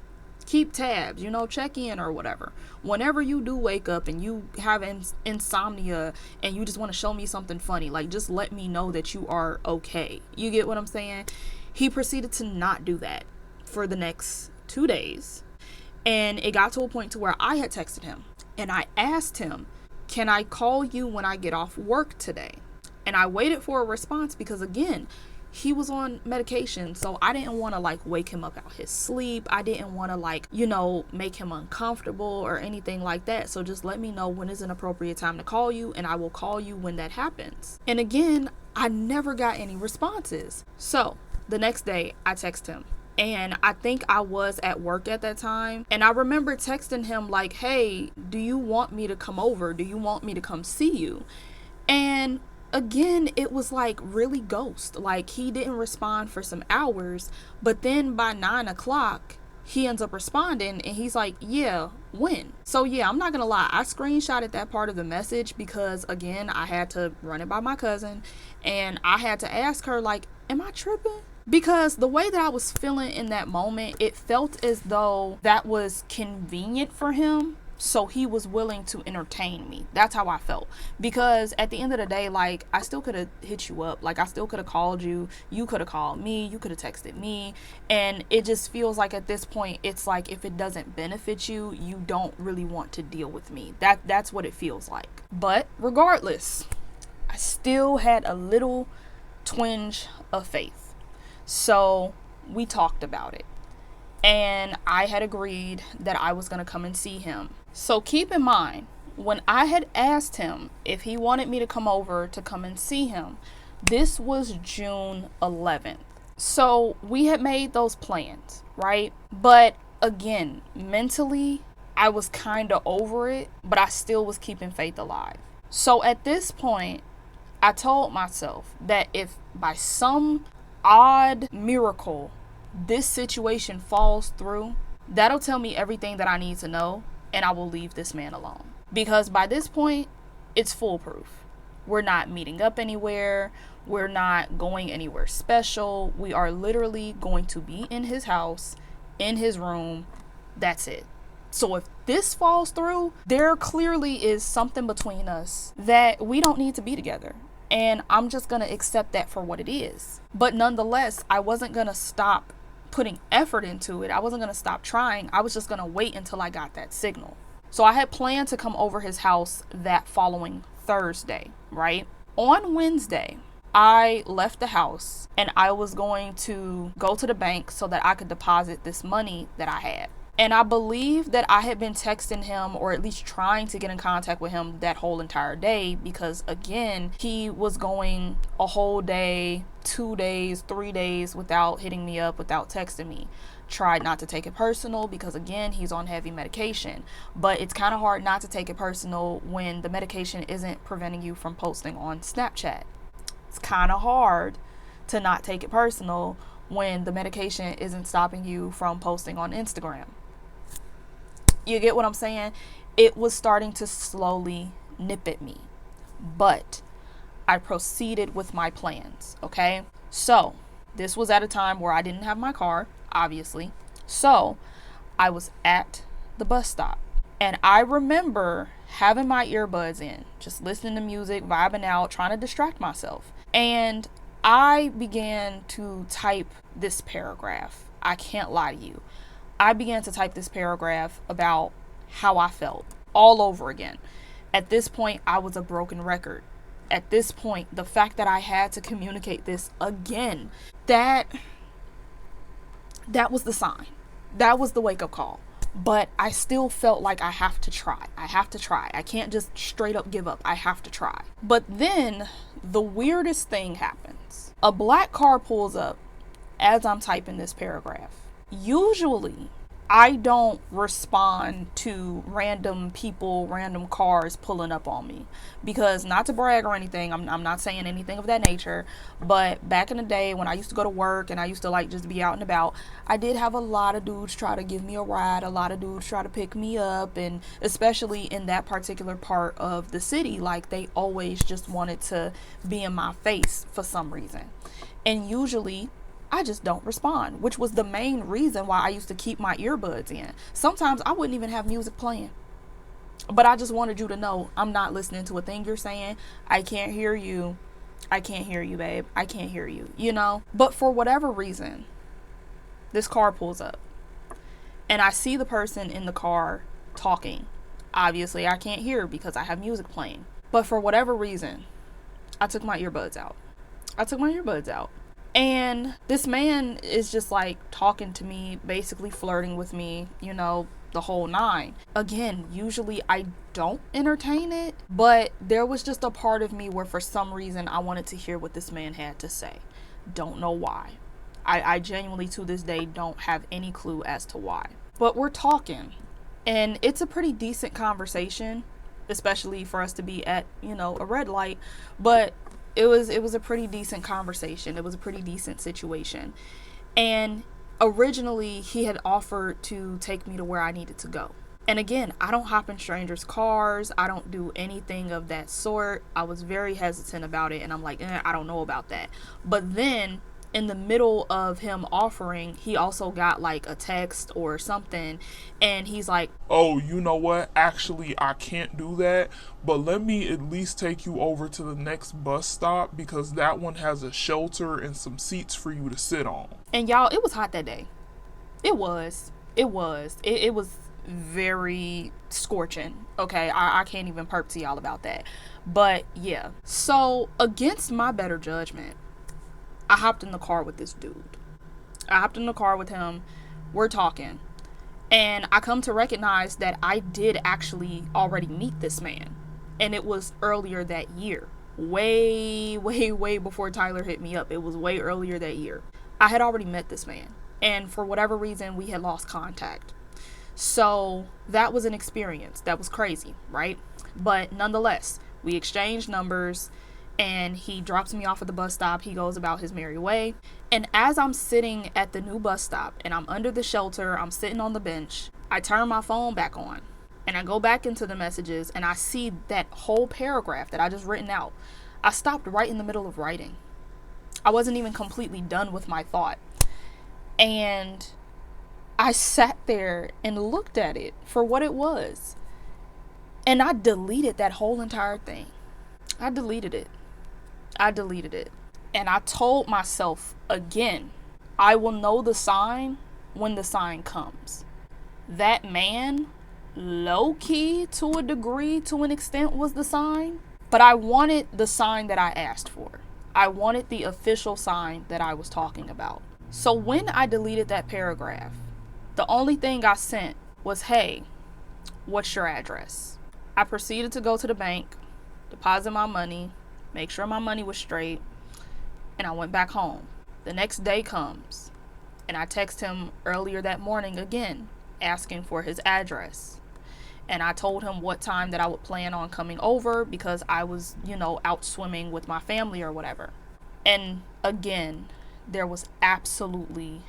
keep tabs, you know, check in or whatever. Whenever you do wake up and you have insomnia and you just want to show me something funny, like, just let me know that you are okay. You get what I'm saying? He proceeded to not do that for the next 2 days. And it got to a point to where I had texted him and I asked him, can I call you when I get off work today? And I waited for a response because, again, he was on medication, so I didn't want to like wake him up out his sleep. I didn't want to like, you know, make him uncomfortable or anything like that. So just let me know when is an appropriate time to call you, and I will call you when that happens. And again, I never got any responses. So the next day I text him, and I think I was at work at that time. And I remember texting him like, hey, do you want me to come over? Do you want me to come see you? And again, it was like really ghost. Like, he didn't respond for some hours, but then by 9 o'clock, he ends up responding and he's like, yeah, when? So yeah, I'm not gonna lie, I screenshotted that part of the message because, again, I had to run it by my cousin and I had to ask her, like, am I tripping? Because the way that I was feeling in that moment, it felt as though that was convenient for him, so he was willing to entertain me. That's how I felt. Because at the end of the day, like, I still could have hit you up. Like, I still could have called you. You could have called me. You could have texted me. And it just feels like at this point, it's like if it doesn't benefit you, you don't really want to deal with me. That's what it feels like. But regardless, I still had a little twinge of faith. So we talked about it. And I had agreed that I was going to come and see him. So keep in mind, when I had asked him if he wanted me to come over to come and see him, this was June 11th. So we had made those plans, right? But again, mentally, I was kind of over it, but I still was keeping faith alive. So at this point, I told myself that if by some odd miracle this situation falls through, that'll tell me everything that I need to know, and I will leave this man alone. Because by this point, it's foolproof. We're not meeting up anywhere. We're not going anywhere special. We are literally going to be in his house, in his room. That's it. So if this falls through, there clearly is something between us that we don't need to be together. And I'm just going to accept that for what it is. But nonetheless, I wasn't going to stop putting effort into it. I wasn't going to stop trying. I was just going to wait until I got that signal. So I had planned to come over his house that following Thursday, right? On Wednesday, I left the house and I was going to go to the bank so that I could deposit this money that I had. And I believe that I had been texting him, or at least trying to get in contact with him, that whole entire day, because again, he was going a whole day, 2 days, 3 days without hitting me up, without texting me. Tried not to take it personal because again, he's on heavy medication, but it's kind of hard not to take it personal when the medication isn't preventing you from posting on Snapchat. It's kind of hard to not take it personal when the medication isn't stopping you from posting on Instagram. You get what I'm saying? It was starting to slowly nip at me, but I proceeded with my plans, okay? So this was at a time where I didn't have my car, obviously. So I was at the bus stop, and I remember having my earbuds in, just listening to music, vibing out, trying to distract myself. And I began to type this paragraph. I can't lie to you. I began to type this paragraph about how I felt all over again. At this point, I was a broken record. At this point, the fact that I had to communicate this again, that was the sign. That was the wake-up call. But I still felt like I have to try. I can't just straight up give up. I have to try. But then the weirdest thing happens. A black car pulls up as I'm typing this paragraph. Usually, I don't respond to random people, random cars pulling up on me, because not to brag or anything, I'm not saying anything of that nature, but back in the day when I used to go to work and I used to like just be out and about, I did have a lot of dudes try to give me a ride, a lot of dudes try to pick me up, and especially in that particular part of the city, like they always just wanted to be in my face for some reason. And usually I just don't respond, which was the main reason why I used to keep my earbuds in. Sometimes I wouldn't even have music playing, but I just wanted you to know I'm not listening to a thing you're saying. I can't hear you. I can't hear you, babe. I can't hear you, you know? But for whatever reason, this car pulls up and I see the person in the car talking. Obviously, I can't hear because I have music playing. But for whatever reason, I took my earbuds out. And this man is just like talking to me, basically flirting with me, you know, the whole nine. Again, usually I don't entertain it, but there was just a part of me where for some reason I wanted to hear what this man had to say. Don't know why. I genuinely to this day don't have any clue as to why. But we're talking, and it's a pretty decent conversation, especially for us to be at, you know, a red light, but it was a pretty decent conversation. It was a pretty decent situation. And originally he had offered to take me to where I needed to go. And again, I don't hop in strangers' cars. I don't do anything of that sort. I was very hesitant about it, and I'm like, I don't know about that. But then in the middle of him offering, he also got like a text or something, and he's like, oh, you know what? Actually, I can't do that, but let me at least take you over to the next bus stop because that one has a shelter and some seats for you to sit on. And y'all, it was hot that day. It was very scorching. Okay, I can't even perp to y'all about that. But yeah, so against my better judgment, I hopped in the car with this dude. I hopped in the car with him. We're talking. And I come to recognize that I did actually already meet this man. And it was earlier that year. Way before Tyler hit me up. It was way earlier that year. I had already met this man. And for whatever reason, we had lost contact. So that was an experience. That was crazy, right? But nonetheless, we exchanged numbers. And he drops me off at the bus stop. He goes about his merry way. And as I'm sitting at the new bus stop and I'm under the shelter, I'm sitting on the bench, I turn my phone back on And I go back into the messages and I see that whole paragraph that I just written out. I stopped right in the middle of writing. I wasn't even completely done with my thought. And I sat there and looked at it for what it was. And I deleted that whole entire thing. I deleted it. And I told myself again, I will know the sign when the sign comes. That man, low key to a degree, to an extent, was the sign. But I wanted the sign that I asked for. I wanted the official sign that I was talking about. So when I deleted that paragraph, the only thing I sent was, hey, what's your address? I proceeded to go to the bank, deposit my money, make sure my money was straight, and I went back home. The next day comes, and I text him earlier that morning again, asking for his address. And I told him what time that I would plan on coming over because I was, out swimming with my family or whatever. And again, there was absolutely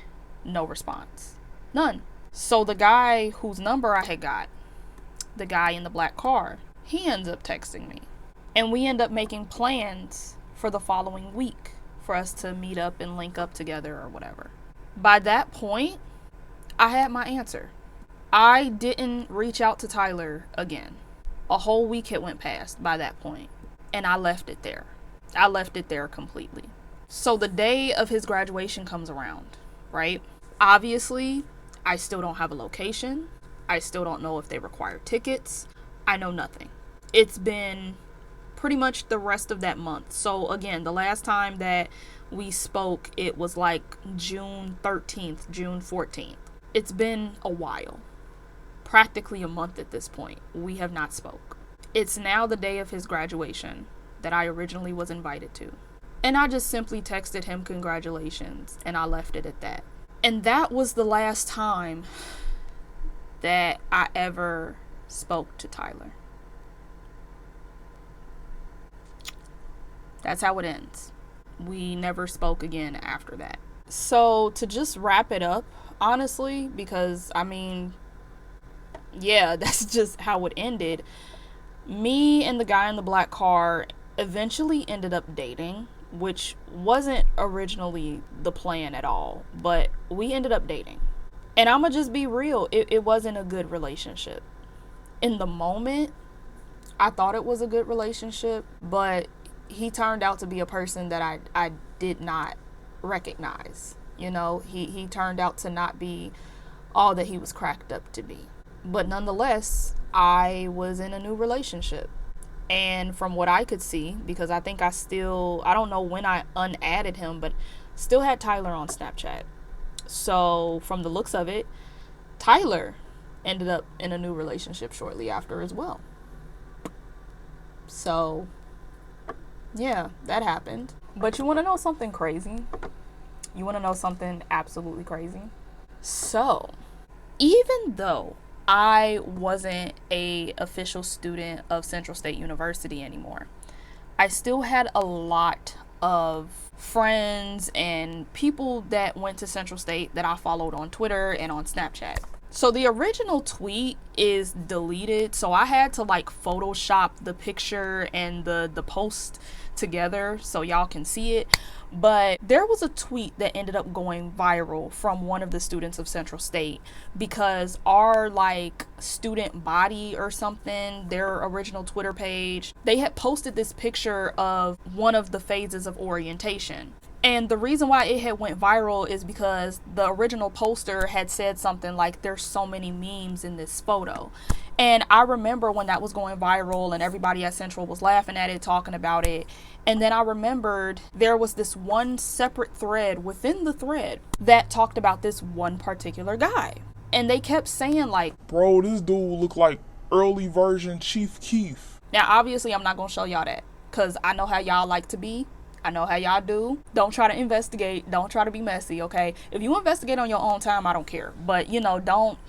no response. None. So the guy whose number I had got, the guy in the black car, he ends up texting me. And we end up making plans for the following week for us to meet up and link up together or whatever. By that point, I had my answer. I didn't reach out to Tyler again. A whole week had went past by that point, and I left it there. I left it there completely. So the day of his graduation comes around, right? Obviously, I still don't have a location. I still don't know if they require tickets. I know nothing. It's been pretty much the rest of that month. So again, the last time that we spoke, it was like June 13th, June 14th. It's been a while. Practically a month at this point. We have not spoke. It's now the day of his graduation that I originally was invited to. And I just simply texted him congratulations, and I left it at that. And that was the last time that I ever spoke to Tyler. That's how it ends. We never spoke again after that. So to just wrap it up, honestly, because that's just how it ended. Me and the guy in the black car eventually ended up dating, which wasn't originally the plan at all, but we ended up dating. And I'ma just be real, it wasn't a good relationship. In the moment, I thought it was a good relationship, but he turned out to be a person that I did not recognize. He turned out to not be all that he was cracked up to be. But nonetheless, I was in a new relationship. And from what I could see, because I think I don't know when I unadded him, but still had Tyler on Snapchat. So from the looks of it, Tyler ended up in a new relationship shortly after as well. So yeah, that happened. But you want to know something crazy? You want to know something absolutely crazy? So, even though I wasn't a official student of Central State University anymore, I still had a lot of friends and people that went to Central State that I followed on Twitter and on Snapchat. So the original tweet is deleted, so I had to Photoshop the picture and the post together so y'all can see it. But there was a tweet that ended up going viral from one of the students of Central State because our student body or something, their original Twitter page, they had posted this picture of one of the phases of orientation. And the reason why it had went viral is because the original poster had said something like, there's so many memes in this photo. And I remember when that was going viral and everybody at Central was laughing at it, talking about it. And then I remembered there was this one separate thread within the thread that talked about this one particular guy. And they kept saying bro, this dude look like early version Chief Keef. Now, obviously, I'm not going to show y'all that because I know how y'all like to be. I know how y'all do. Don't try to investigate. Don't try to be messy, okay? If you investigate on your own time, I don't care. But, don't.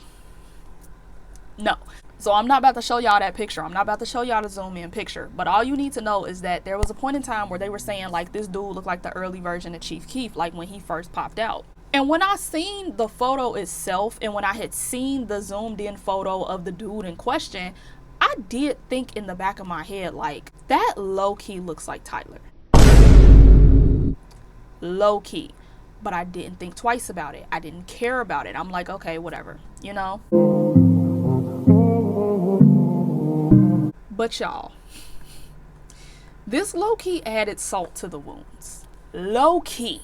No. So I'm not about to show y'all that picture. I'm not about to show y'all the zoom in picture. But all you need to know is that there was a point in time where they were saying this dude looked like the early version of Chief Keef, when he first popped out. And when I seen the photo itself, and when I had seen the zoomed in photo of the dude in question, I did think in the back of my head, like, that low-key looks like Tyler. Low-key. But I didn't think twice about it. I didn't care about it. I'm like, okay, whatever, you know? But y'all, this low-key added salt to the wounds. Low-key,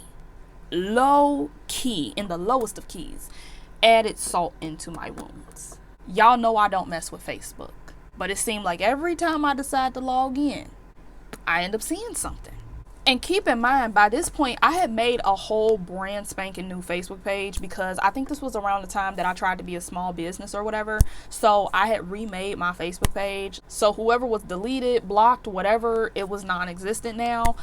in the lowest of keys, added salt into my wounds. Y'all know I don't mess with Facebook, but it seemed like every time I decide to log in, I end up seeing something. And keep in mind, by this point, I had made a whole brand spanking new Facebook page, because I think this was around the time that I tried to be a small business or whatever. So I had remade my Facebook page. So whoever was deleted, blocked, whatever, it was non-existent now.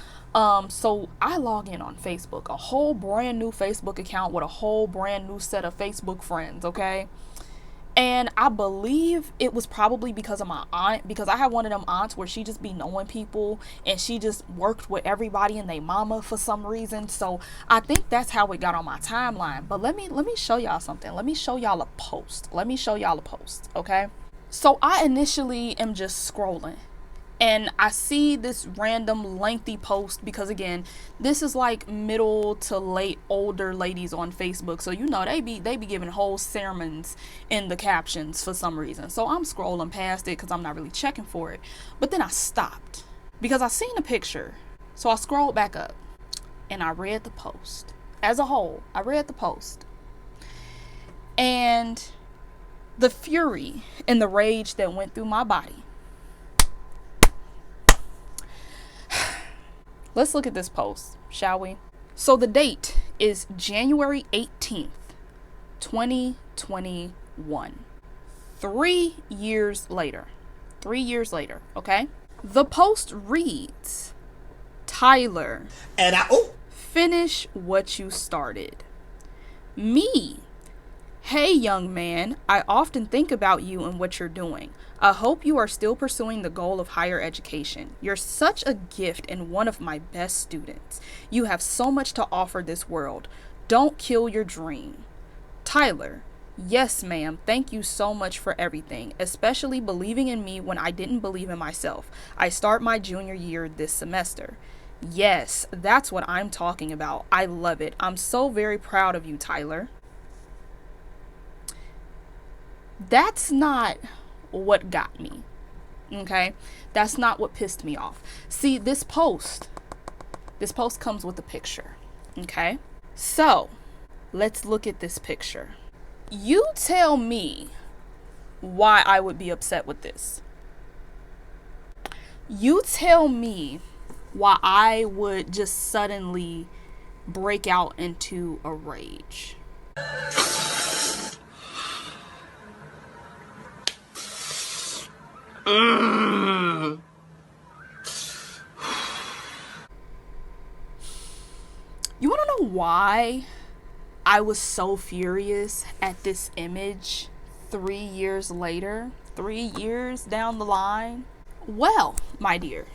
So I log in on Facebook, a whole brand new Facebook account with a whole brand new set of Facebook friends, okay? And I believe it was probably because of my aunt, because I had one of them aunts where she just be knowing people and she just worked with everybody and they mama for some reason. So I think that's how it got on my timeline. But let me show y'all something. Let me show y'all a post. Okay? So I initially am just scrolling, and I see this random lengthy post, because again, this is like middle to late older ladies on Facebook. So, you know, they be giving whole sermons in the captions for some reason. So I'm scrolling past it because I'm not really checking for it. But then I stopped because I seen a picture. So I scrolled back up and I read the post as a whole. I read the post, and the fury and the rage that went through my body. Let's look at this post, shall we? So the date is January 18th, 2021. 3 years later. 3 years later, okay? The post reads, Tyler, finish what you started. Me. Hey, young man, I often think about you and what you're doing. I hope you are still pursuing the goal of higher education. You're such a gift and one of my best students. You have so much to offer this world. Don't kill your dream. Tyler, yes, ma'am. Thank you so much for everything, especially believing in me when I didn't believe in myself. I start my junior year this semester. Yes, that's what I'm talking about. I love it. I'm so very proud of you, Tyler. That's not what got me, okay? That's not what pissed me off. See, this post comes with a picture, okay? So let's look at this picture. You tell me why I would be upset with this. You tell me why I would just suddenly break out into a rage. You want to know why I was so furious at this image 3 years later? 3 years down the line? Well, my dear,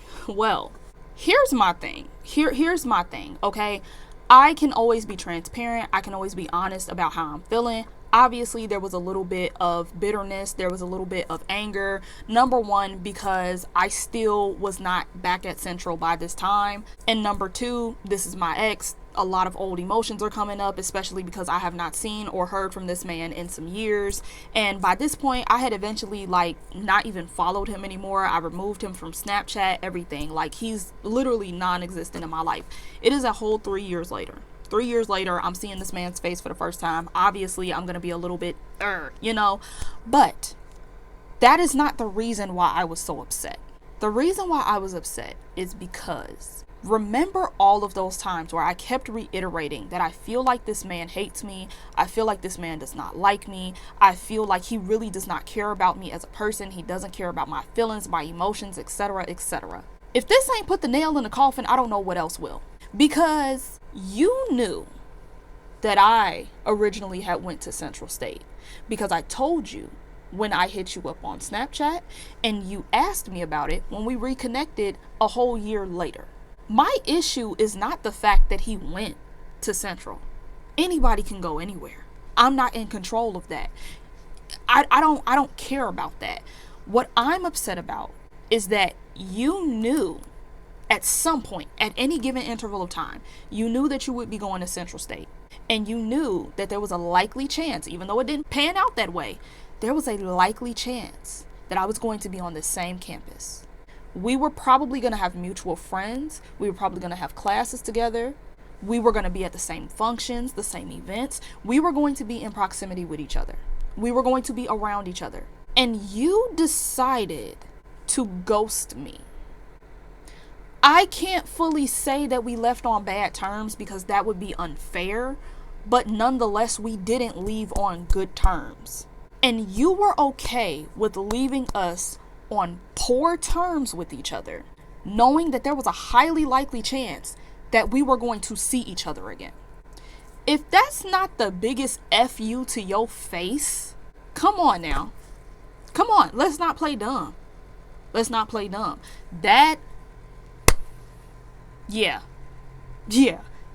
here's my thing. Here's my thing, okay? I can always be transparent. I can always be honest about how I'm feeling. Obviously, there was a little bit of bitterness. There was a little bit of anger. Number one, because I still was not back at Central by this time. And number two, this is my ex. A lot of old emotions are coming up, especially because I have not seen or heard from this man in some years. And by this point, I had eventually not even followed him anymore. I removed him from Snapchat, everything. Like, he's literally non-existent in my life. It is a whole 3 years later. 3 years later, I'm seeing this man's face for the first time. Obviously, I'm going to be a little bit, but that is not the reason why I was so upset. The reason why I was upset is because remember all of those times where I kept reiterating that I feel like this man hates me. I feel like this man does not like me. I feel like he really does not care about me as a person. He doesn't care about my feelings, my emotions, etc., etc. If this ain't put the nail in the coffin, I don't know what else will. Because you knew that I originally had went to Central State, because I told you when I hit you up on Snapchat, and you asked me about it when we reconnected a whole year later. My issue is not the fact that he went to Central. Anybody can go anywhere. I'm not in control of that. I don't care about that. What I'm upset about is that you knew at some point, at any given interval of time, you knew that you would be going to Central State. And you knew that there was a likely chance, even though it didn't pan out that way, there was a likely chance that I was going to be on the same campus. We were probably going to have mutual friends. We were probably going to have classes together. We were going to be at the same functions, the same events. We were going to be in proximity with each other. We were going to be around each other. And you decided to ghost me. I can't fully say that we left on bad terms because that would be unfair, but nonetheless, we didn't leave on good terms. And you were okay with leaving us on poor terms with each other, knowing that there was a highly likely chance that we were going to see each other again. If that's not the biggest F you to your face, come on now. Come on, let's not play dumb. Let's not play dumb. Yeah,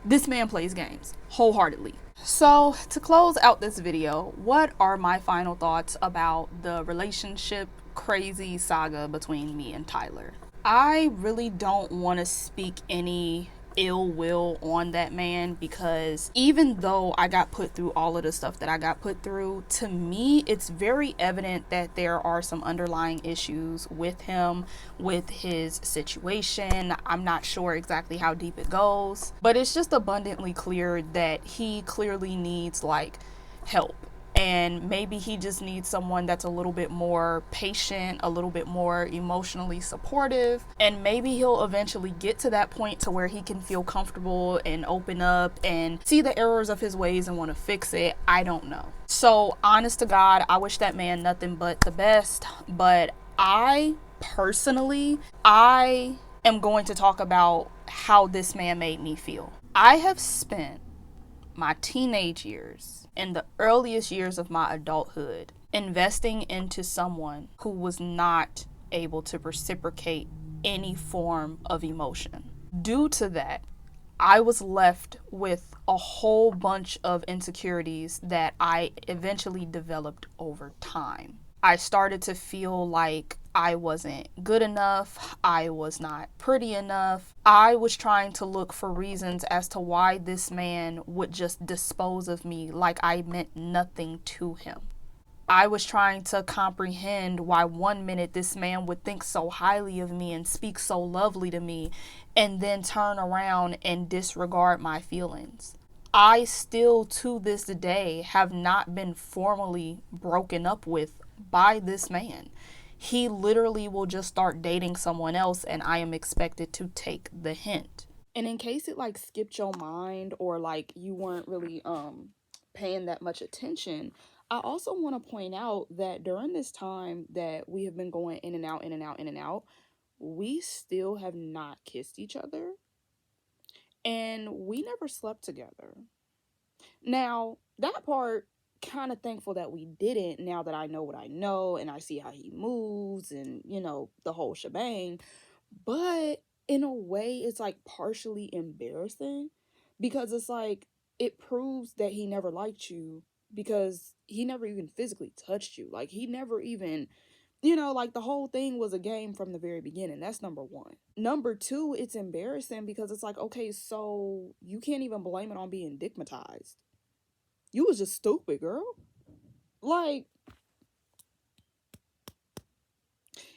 this man plays games wholeheartedly. So to close out this video, what are my final thoughts about the relationship crazy saga between me and Tyler? I really don't want to speak any ill will on that man, because even though I got put through all of the stuff that I got put through, to me it's very evident that there are some underlying issues with him, with his situation. I'm not sure exactly how deep it goes, but it's just abundantly clear that he clearly needs help. And maybe he just needs someone that's a little bit more patient, a little bit more emotionally supportive. And maybe he'll eventually get to that point to where he can feel comfortable and open up and see the errors of his ways and want to fix it. I don't know. So honest to God, I wish that man nothing but the best. But I personally, I am going to talk about how this man made me feel. I have spent my teenage years and the earliest years of my adulthood investing into someone who was not able to reciprocate any form of emotion. Due to that, I was left with a whole bunch of insecurities that I eventually developed over time. I started to feel like I wasn't good enough. I was not pretty enough. I was trying to look for reasons as to why this man would just dispose of me like I meant nothing to him. I was trying to comprehend why one minute this man would think so highly of me and speak so lovely to me, and then turn around and disregard my feelings. I still to this day have not been formally broken up with by this man. He literally will just start dating someone else and I am expected to take the hint. And in case it skipped your mind, or you weren't really paying that much attention, I also want to point out that during this time that we have been going in and out, in and out, in and out, we still have not kissed each other, and we never slept together. Now, that part, kind of thankful that we didn't, now that I know what I know and I see how he moves and, the whole shebang. But in a way, it's partially embarrassing, because it's it proves that he never liked you, because he never even physically touched you. He never even, the whole thing was a game from the very beginning. That's number one. Number two, it's embarrassing because it's okay, so you can't even blame it on being digmatized. You was just stupid, girl.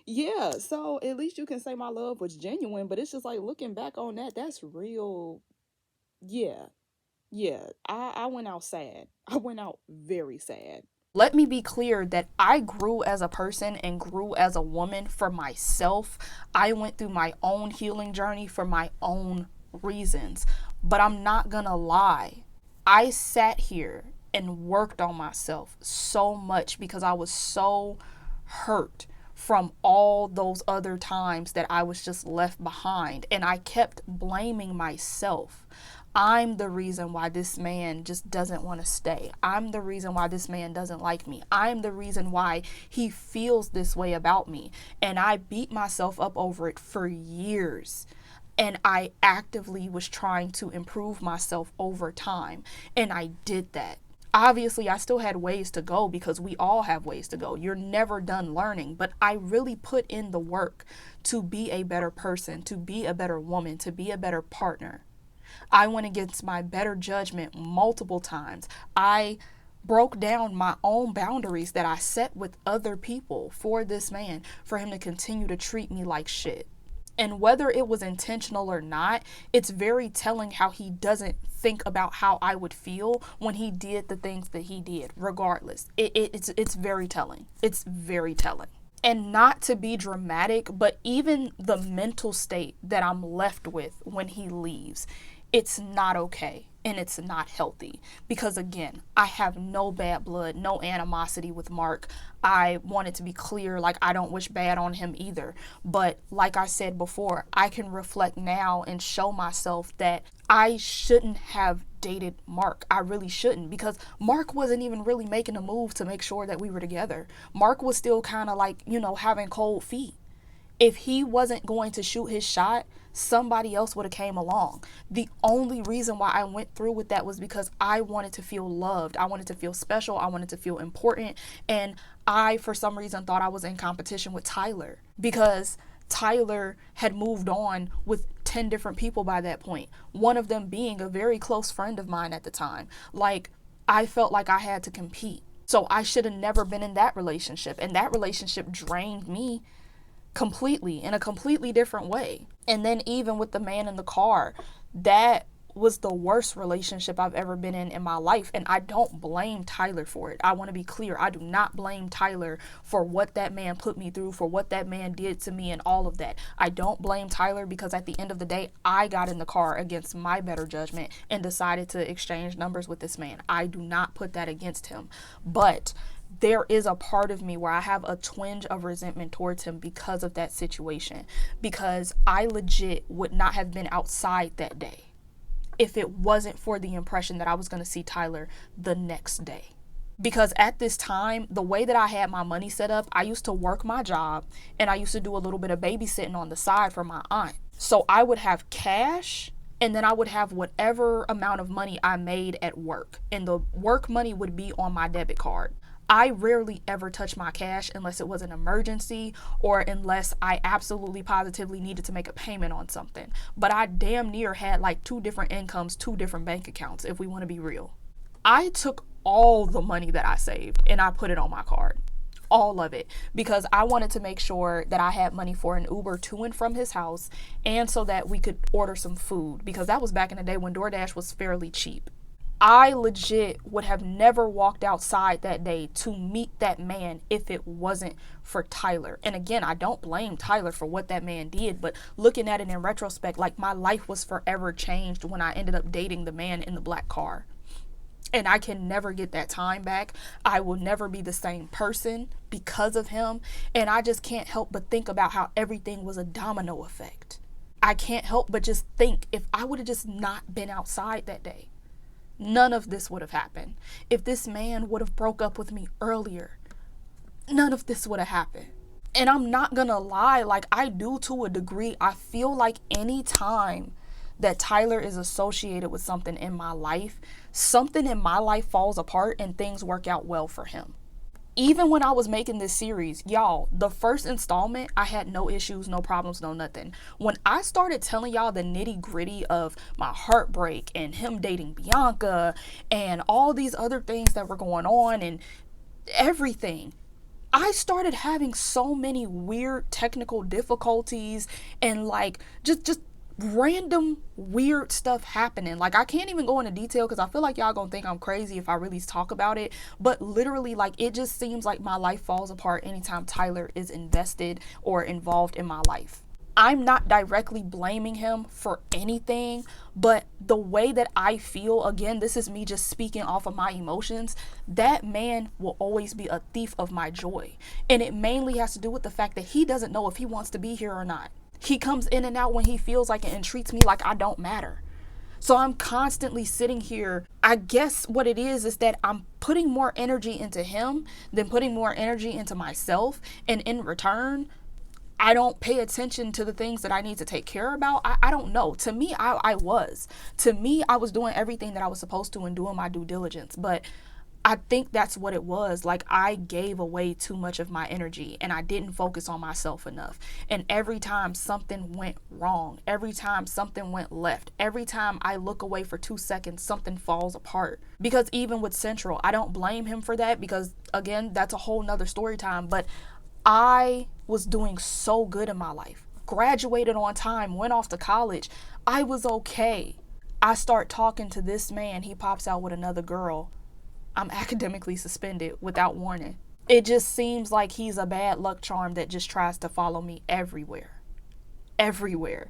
Yeah, so at least you can say my love was genuine, but it's just looking back on that, that's real. Yeah, I went out sad. I went out very sad. Let me be clear that I grew as a person and grew as a woman for myself. I went through my own healing journey for my own reasons, but I'm not gonna lie. I sat here and worked on myself so much because I was so hurt from all those other times that I was just left behind, and I kept blaming myself. I'm the reason why this man just doesn't want to stay. I'm the reason why this man doesn't like me. I'm the reason why he feels this way about me. And I beat myself up over it for years. And I actively was trying to improve myself over time. And I did that. Obviously, I still had ways to go because we all have ways to go. You're never done learning. But I really put in the work to be a better person, to be a better woman, to be a better partner. I went against my better judgment multiple times. I broke down my own boundaries that I set with other people for this man, for him to continue to treat me like shit. And whether it was intentional or not, it's very telling how he doesn't think about how I would feel when he did the things that he did, regardless. It's very telling. It's very telling. And not to be dramatic, but even the mental state that I'm left with when he leaves, it's not okay. And it's not healthy because, again, I have no bad blood, no animosity with Mark. I want it to be clear, like, I don't wish bad on him either. But like I said before, I can reflect now and show myself that I shouldn't have dated Mark. I really shouldn't, because Mark wasn't even really making a move to make sure that we were together. Mark was still kind of like, having cold feet. If he wasn't going to shoot his shot, somebody else would have came along. The only reason why I went through with that was because I wanted to feel loved. I wanted to feel special. I wanted to feel important. And I, for some reason, thought I was in competition with Tyler because Tyler had moved on with 10 different people by that point. One of them being a very close friend of mine at the time. Like, I felt like I had to compete. So I should have never been in that relationship. And that relationship drained me completely, in a completely different way. And then even with the man in the car, that was the worst relationship I've ever been in my life. And I don't blame Tyler for it. I want to be clear. I do not blame Tyler for what that man put me through, for what that man did to me and all of that. I don't blame Tyler because at the end of the day, I got in the car against my better judgment and decided to exchange numbers with this man. I do not put that against him. But there is a part of me where I have a twinge of resentment towards him because of that situation, because I legit would not have been outside that day if it wasn't for the impression that I was going to see Tyler the next day. Because at this time, the way that I had my money set up, I used to work my job and I used to do a little bit of babysitting on the side for my aunt. So I would have cash and then I would have whatever amount of money I made at work, and the work money would be on my debit card. I rarely ever touch my cash unless it was an emergency or unless I absolutely positively needed to make a payment on something. But I damn near had like 2 different incomes, 2 different bank accounts, if we want to be real. I took all the money that I saved and I put it on my card. All of it, because I wanted to make sure that I had money for an Uber to and from his house, and so that we could order some food, because that was back in the day when DoorDash was fairly cheap. I legit would have never walked outside that day to meet that man if it wasn't for Tyler. And again, I don't blame Tyler for what that man did, but looking at it in retrospect, like, my life was forever changed when I ended up dating the man in the black car. And I can never get that time back. I will never be the same person because of him. And I just can't help but think about how everything was a domino effect. I can't help but just think, if I would have just not been outside that day, none of this would have happened. If this man would have broke up with me earlier, none of this would have happened. And I'm not gonna lie, like, I do to a degree. I feel like any time that Tyler is associated with something in my life falls apart and things work out well for him. Even when I was making this series, y'all, the first installment, I had no issues, no problems, no nothing. When I started telling y'all the nitty gritty of my heartbreak and him dating Bianca and all these other things that were going on and everything, I started having so many weird technical difficulties and like just random weird stuff happening. Like, I can't even go into detail because I feel like y'all gonna think I'm crazy if I really talk about it, but literally, like, it just seems like my life falls apart anytime Tyler is invested or involved in my life. I'm not directly blaming him for anything, but the way that I feel, again, this is me just speaking off of my emotions, that man will always be a thief of my joy. And it mainly has to do with the fact that he doesn't know if he wants to be here or not. He comes in and out when he feels like it and treats me like I don't matter. So I'm constantly sitting here. I guess what it is that I'm putting more energy into him than putting more energy into myself. And in return, I don't pay attention to the things that I need to take care about. I don't know. To me, I was. To me, I was doing everything that I was supposed to and doing my due diligence. But I think that's what it was. Like, I gave away too much of my energy and I didn't focus on myself enough. And every time something went wrong, every time something went left, every time I look away for 2 seconds, something falls apart. Because even with Central, I don't blame him for that because, again, that's a whole nother story time. But I was doing so good in my life. Graduated on time, went off to college. I was okay. I start talking to this man. He pops out with another girl. I'm academically suspended without warning. It just seems like he's a bad luck charm that just tries to follow me everywhere. Everywhere.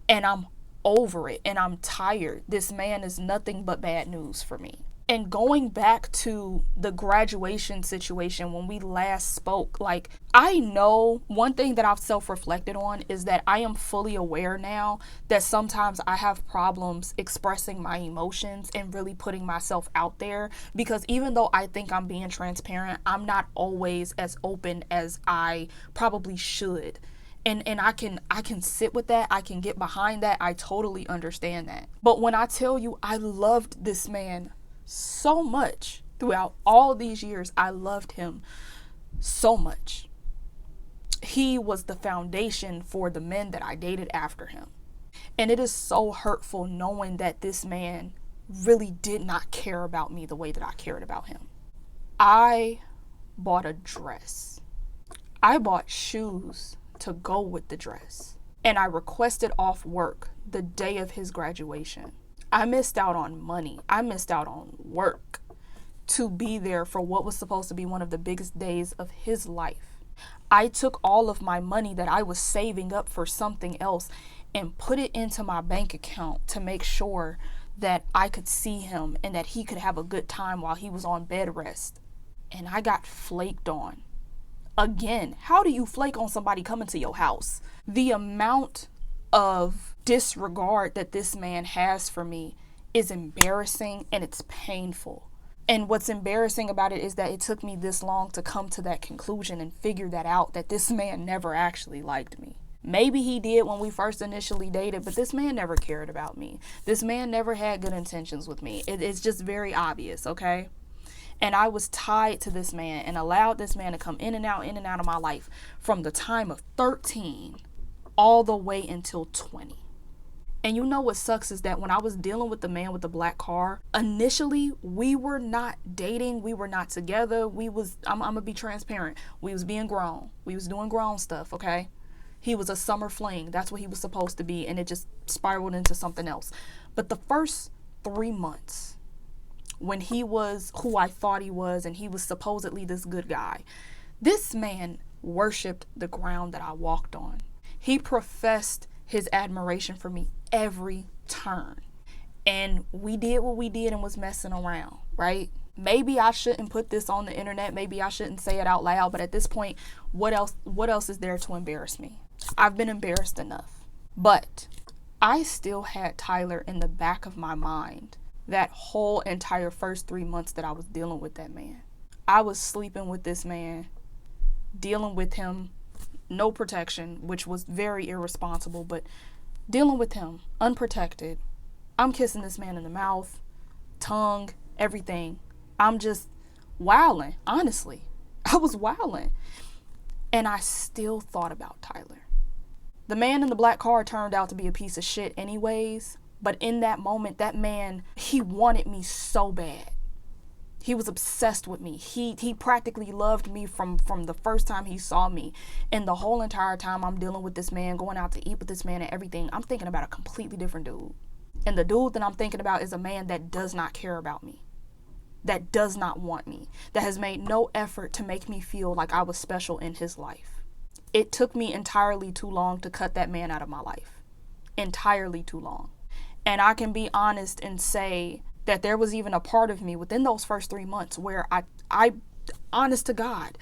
And I'm over it and I'm tired. This man is nothing but bad news for me. And going back to the graduation situation when we last spoke, like, I know one thing that I've self-reflected on is that I am fully aware now that sometimes I have problems expressing my emotions and really putting myself out there, because even though I think I'm being transparent, I'm not always as open as I probably should. And I can sit with that. I can get behind that. I totally understand that. But when I tell you I loved this man so much throughout all these years, I loved him so much. He was the foundation for the men that I dated after him. And it is so hurtful knowing that this man really did not care about me the way that I cared about him. I bought a dress. I bought shoes to go with the dress. And I requested off work the day of his graduation. I missed out on money. I missed out on work to be there for what was supposed to be one of the biggest days of his life. I took all of my money that I was saving up for something else and put it into my bank account to make sure that I could see him and that he could have a good time while he was on bed rest. And I got flaked on. Again, how do you flake on somebody coming to your house? The amount of disregard that this man has for me is embarrassing and it's painful. And what's embarrassing about it is that it took me this long to come to that conclusion and figure that out, that this man never actually liked me. Maybe he did when we first initially dated, but this man never cared about me. This man never had good intentions with me. It's just very obvious, okay? And I was tied to this man and allowed this man to come in and out of my life from the time of 13 all the way until 20. And you know what sucks is that when I was dealing with the man with the black car, initially we were not dating, we were not together. I'm gonna be transparent. We was being grown. We was doing grown stuff, okay? He was a summer fling. That's what he was supposed to be, and it just spiraled into something else. But the first 3 months, when he was who I thought he was and he was supposedly this good guy, this man worshiped the ground that I walked on. He professed his admiration for me every turn. And we did what we did and was messing around, right? Maybe I shouldn't put this on the internet. Maybe I shouldn't say it out loud. But at this point, what else is there to embarrass me? I've been embarrassed enough. But I still had Tyler in the back of my mind that whole entire first 3 months that I was dealing with that man. I was sleeping with this man, dealing with him, no protection, which was very irresponsible, but dealing with him unprotected. I'm kissing this man in the mouth, tongue, everything. I'm just wilding, honestly. I was wilding. And I still thought about Tyler. The man in the black car turned out to be a piece of shit anyways, but in that moment, that man, he wanted me so bad. He was obsessed with me. He practically loved me from the first time he saw me. And the whole entire time I'm dealing with this man, going out to eat with this man and everything, I'm thinking about a completely different dude. And the dude that I'm thinking about is a man that does not care about me, that does not want me, that has made no effort to make me feel like I was special in his life. It took me entirely too long to cut that man out of my life. Entirely too long. And I can be honest and say that there was even a part of me within those first 3 months where I honest to God,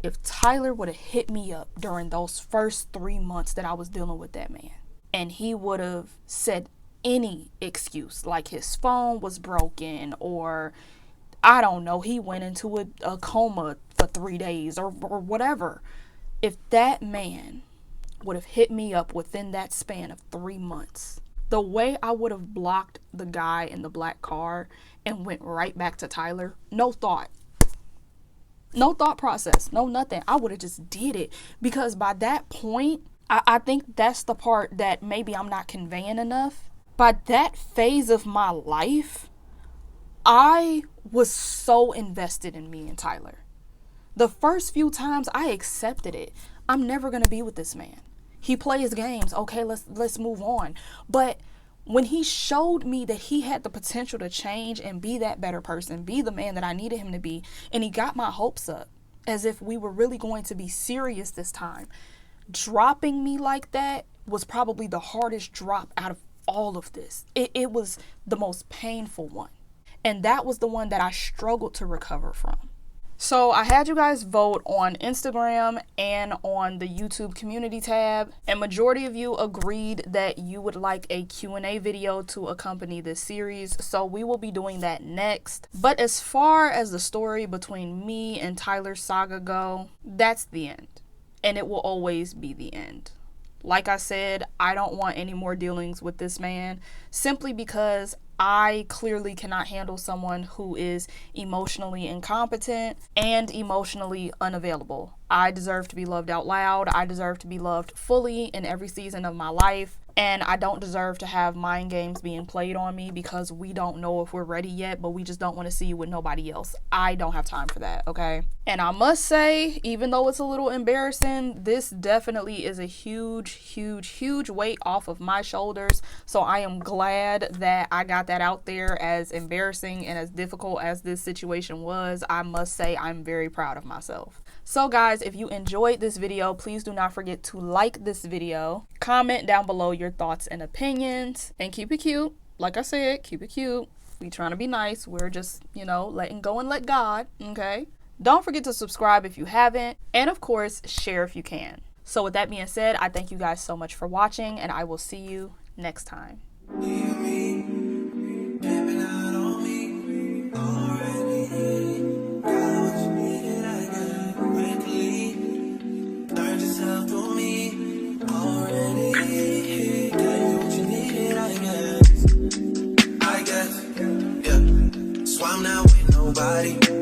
if Tyler would have hit me up during those first 3 months that I was dealing with that man, and he would have said any excuse, like his phone was broken, or I don't know, he went into a coma for 3 days or whatever. If that man would have hit me up within that span of 3 months, the way I would have blocked the guy in the black car and went right back to Tyler, no thought process, no nothing. I would have just did it, because by that point, I think that's the part that maybe I'm not conveying enough. By that phase of my life, I was so invested in me and Tyler. The first few times I accepted it. I'm never going to be with this man. He plays games. Okay, let's move on. But when he showed me that he had the potential to change and be that better person, be the man that I needed him to be, and he got my hopes up as if we were really going to be serious this time, dropping me like that was probably the hardest drop out of all of this. It was the most painful one. And that was the one that I struggled to recover from. So I had you guys vote on Instagram and on the YouTube community tab, and majority of you agreed that you would like a Q&A video to accompany this series, so we will be doing that next. But as far as the story between me and Tyler's saga go, that's the end, and it will always be the end. Like I said, I don't want any more dealings with this man, simply because I clearly cannot handle someone who is emotionally incompetent and emotionally unavailable. I deserve to be loved out loud. I deserve to be loved fully in every season of my life. And I don't deserve to have mind games being played on me because we don't know if we're ready yet, but we just don't want to see you with nobody else. I don't have time for that, okay? And I must say, even though it's a little embarrassing, this definitely is a huge weight off of my shoulders. So I am glad that I got that out there. As embarrassing and as difficult as this situation was, I must say I'm very proud of myself. So guys, if you enjoyed this video, please do not forget to like this video, comment down below your thoughts and opinions, and keep it cute. Like I said, keep it cute. We trying to be nice. We're just, letting go and let God, okay? Don't forget to subscribe if you haven't, and of course, share if you can. So with that being said, I thank you guys so much for watching, and I will see you next time. So I'm not with nobody.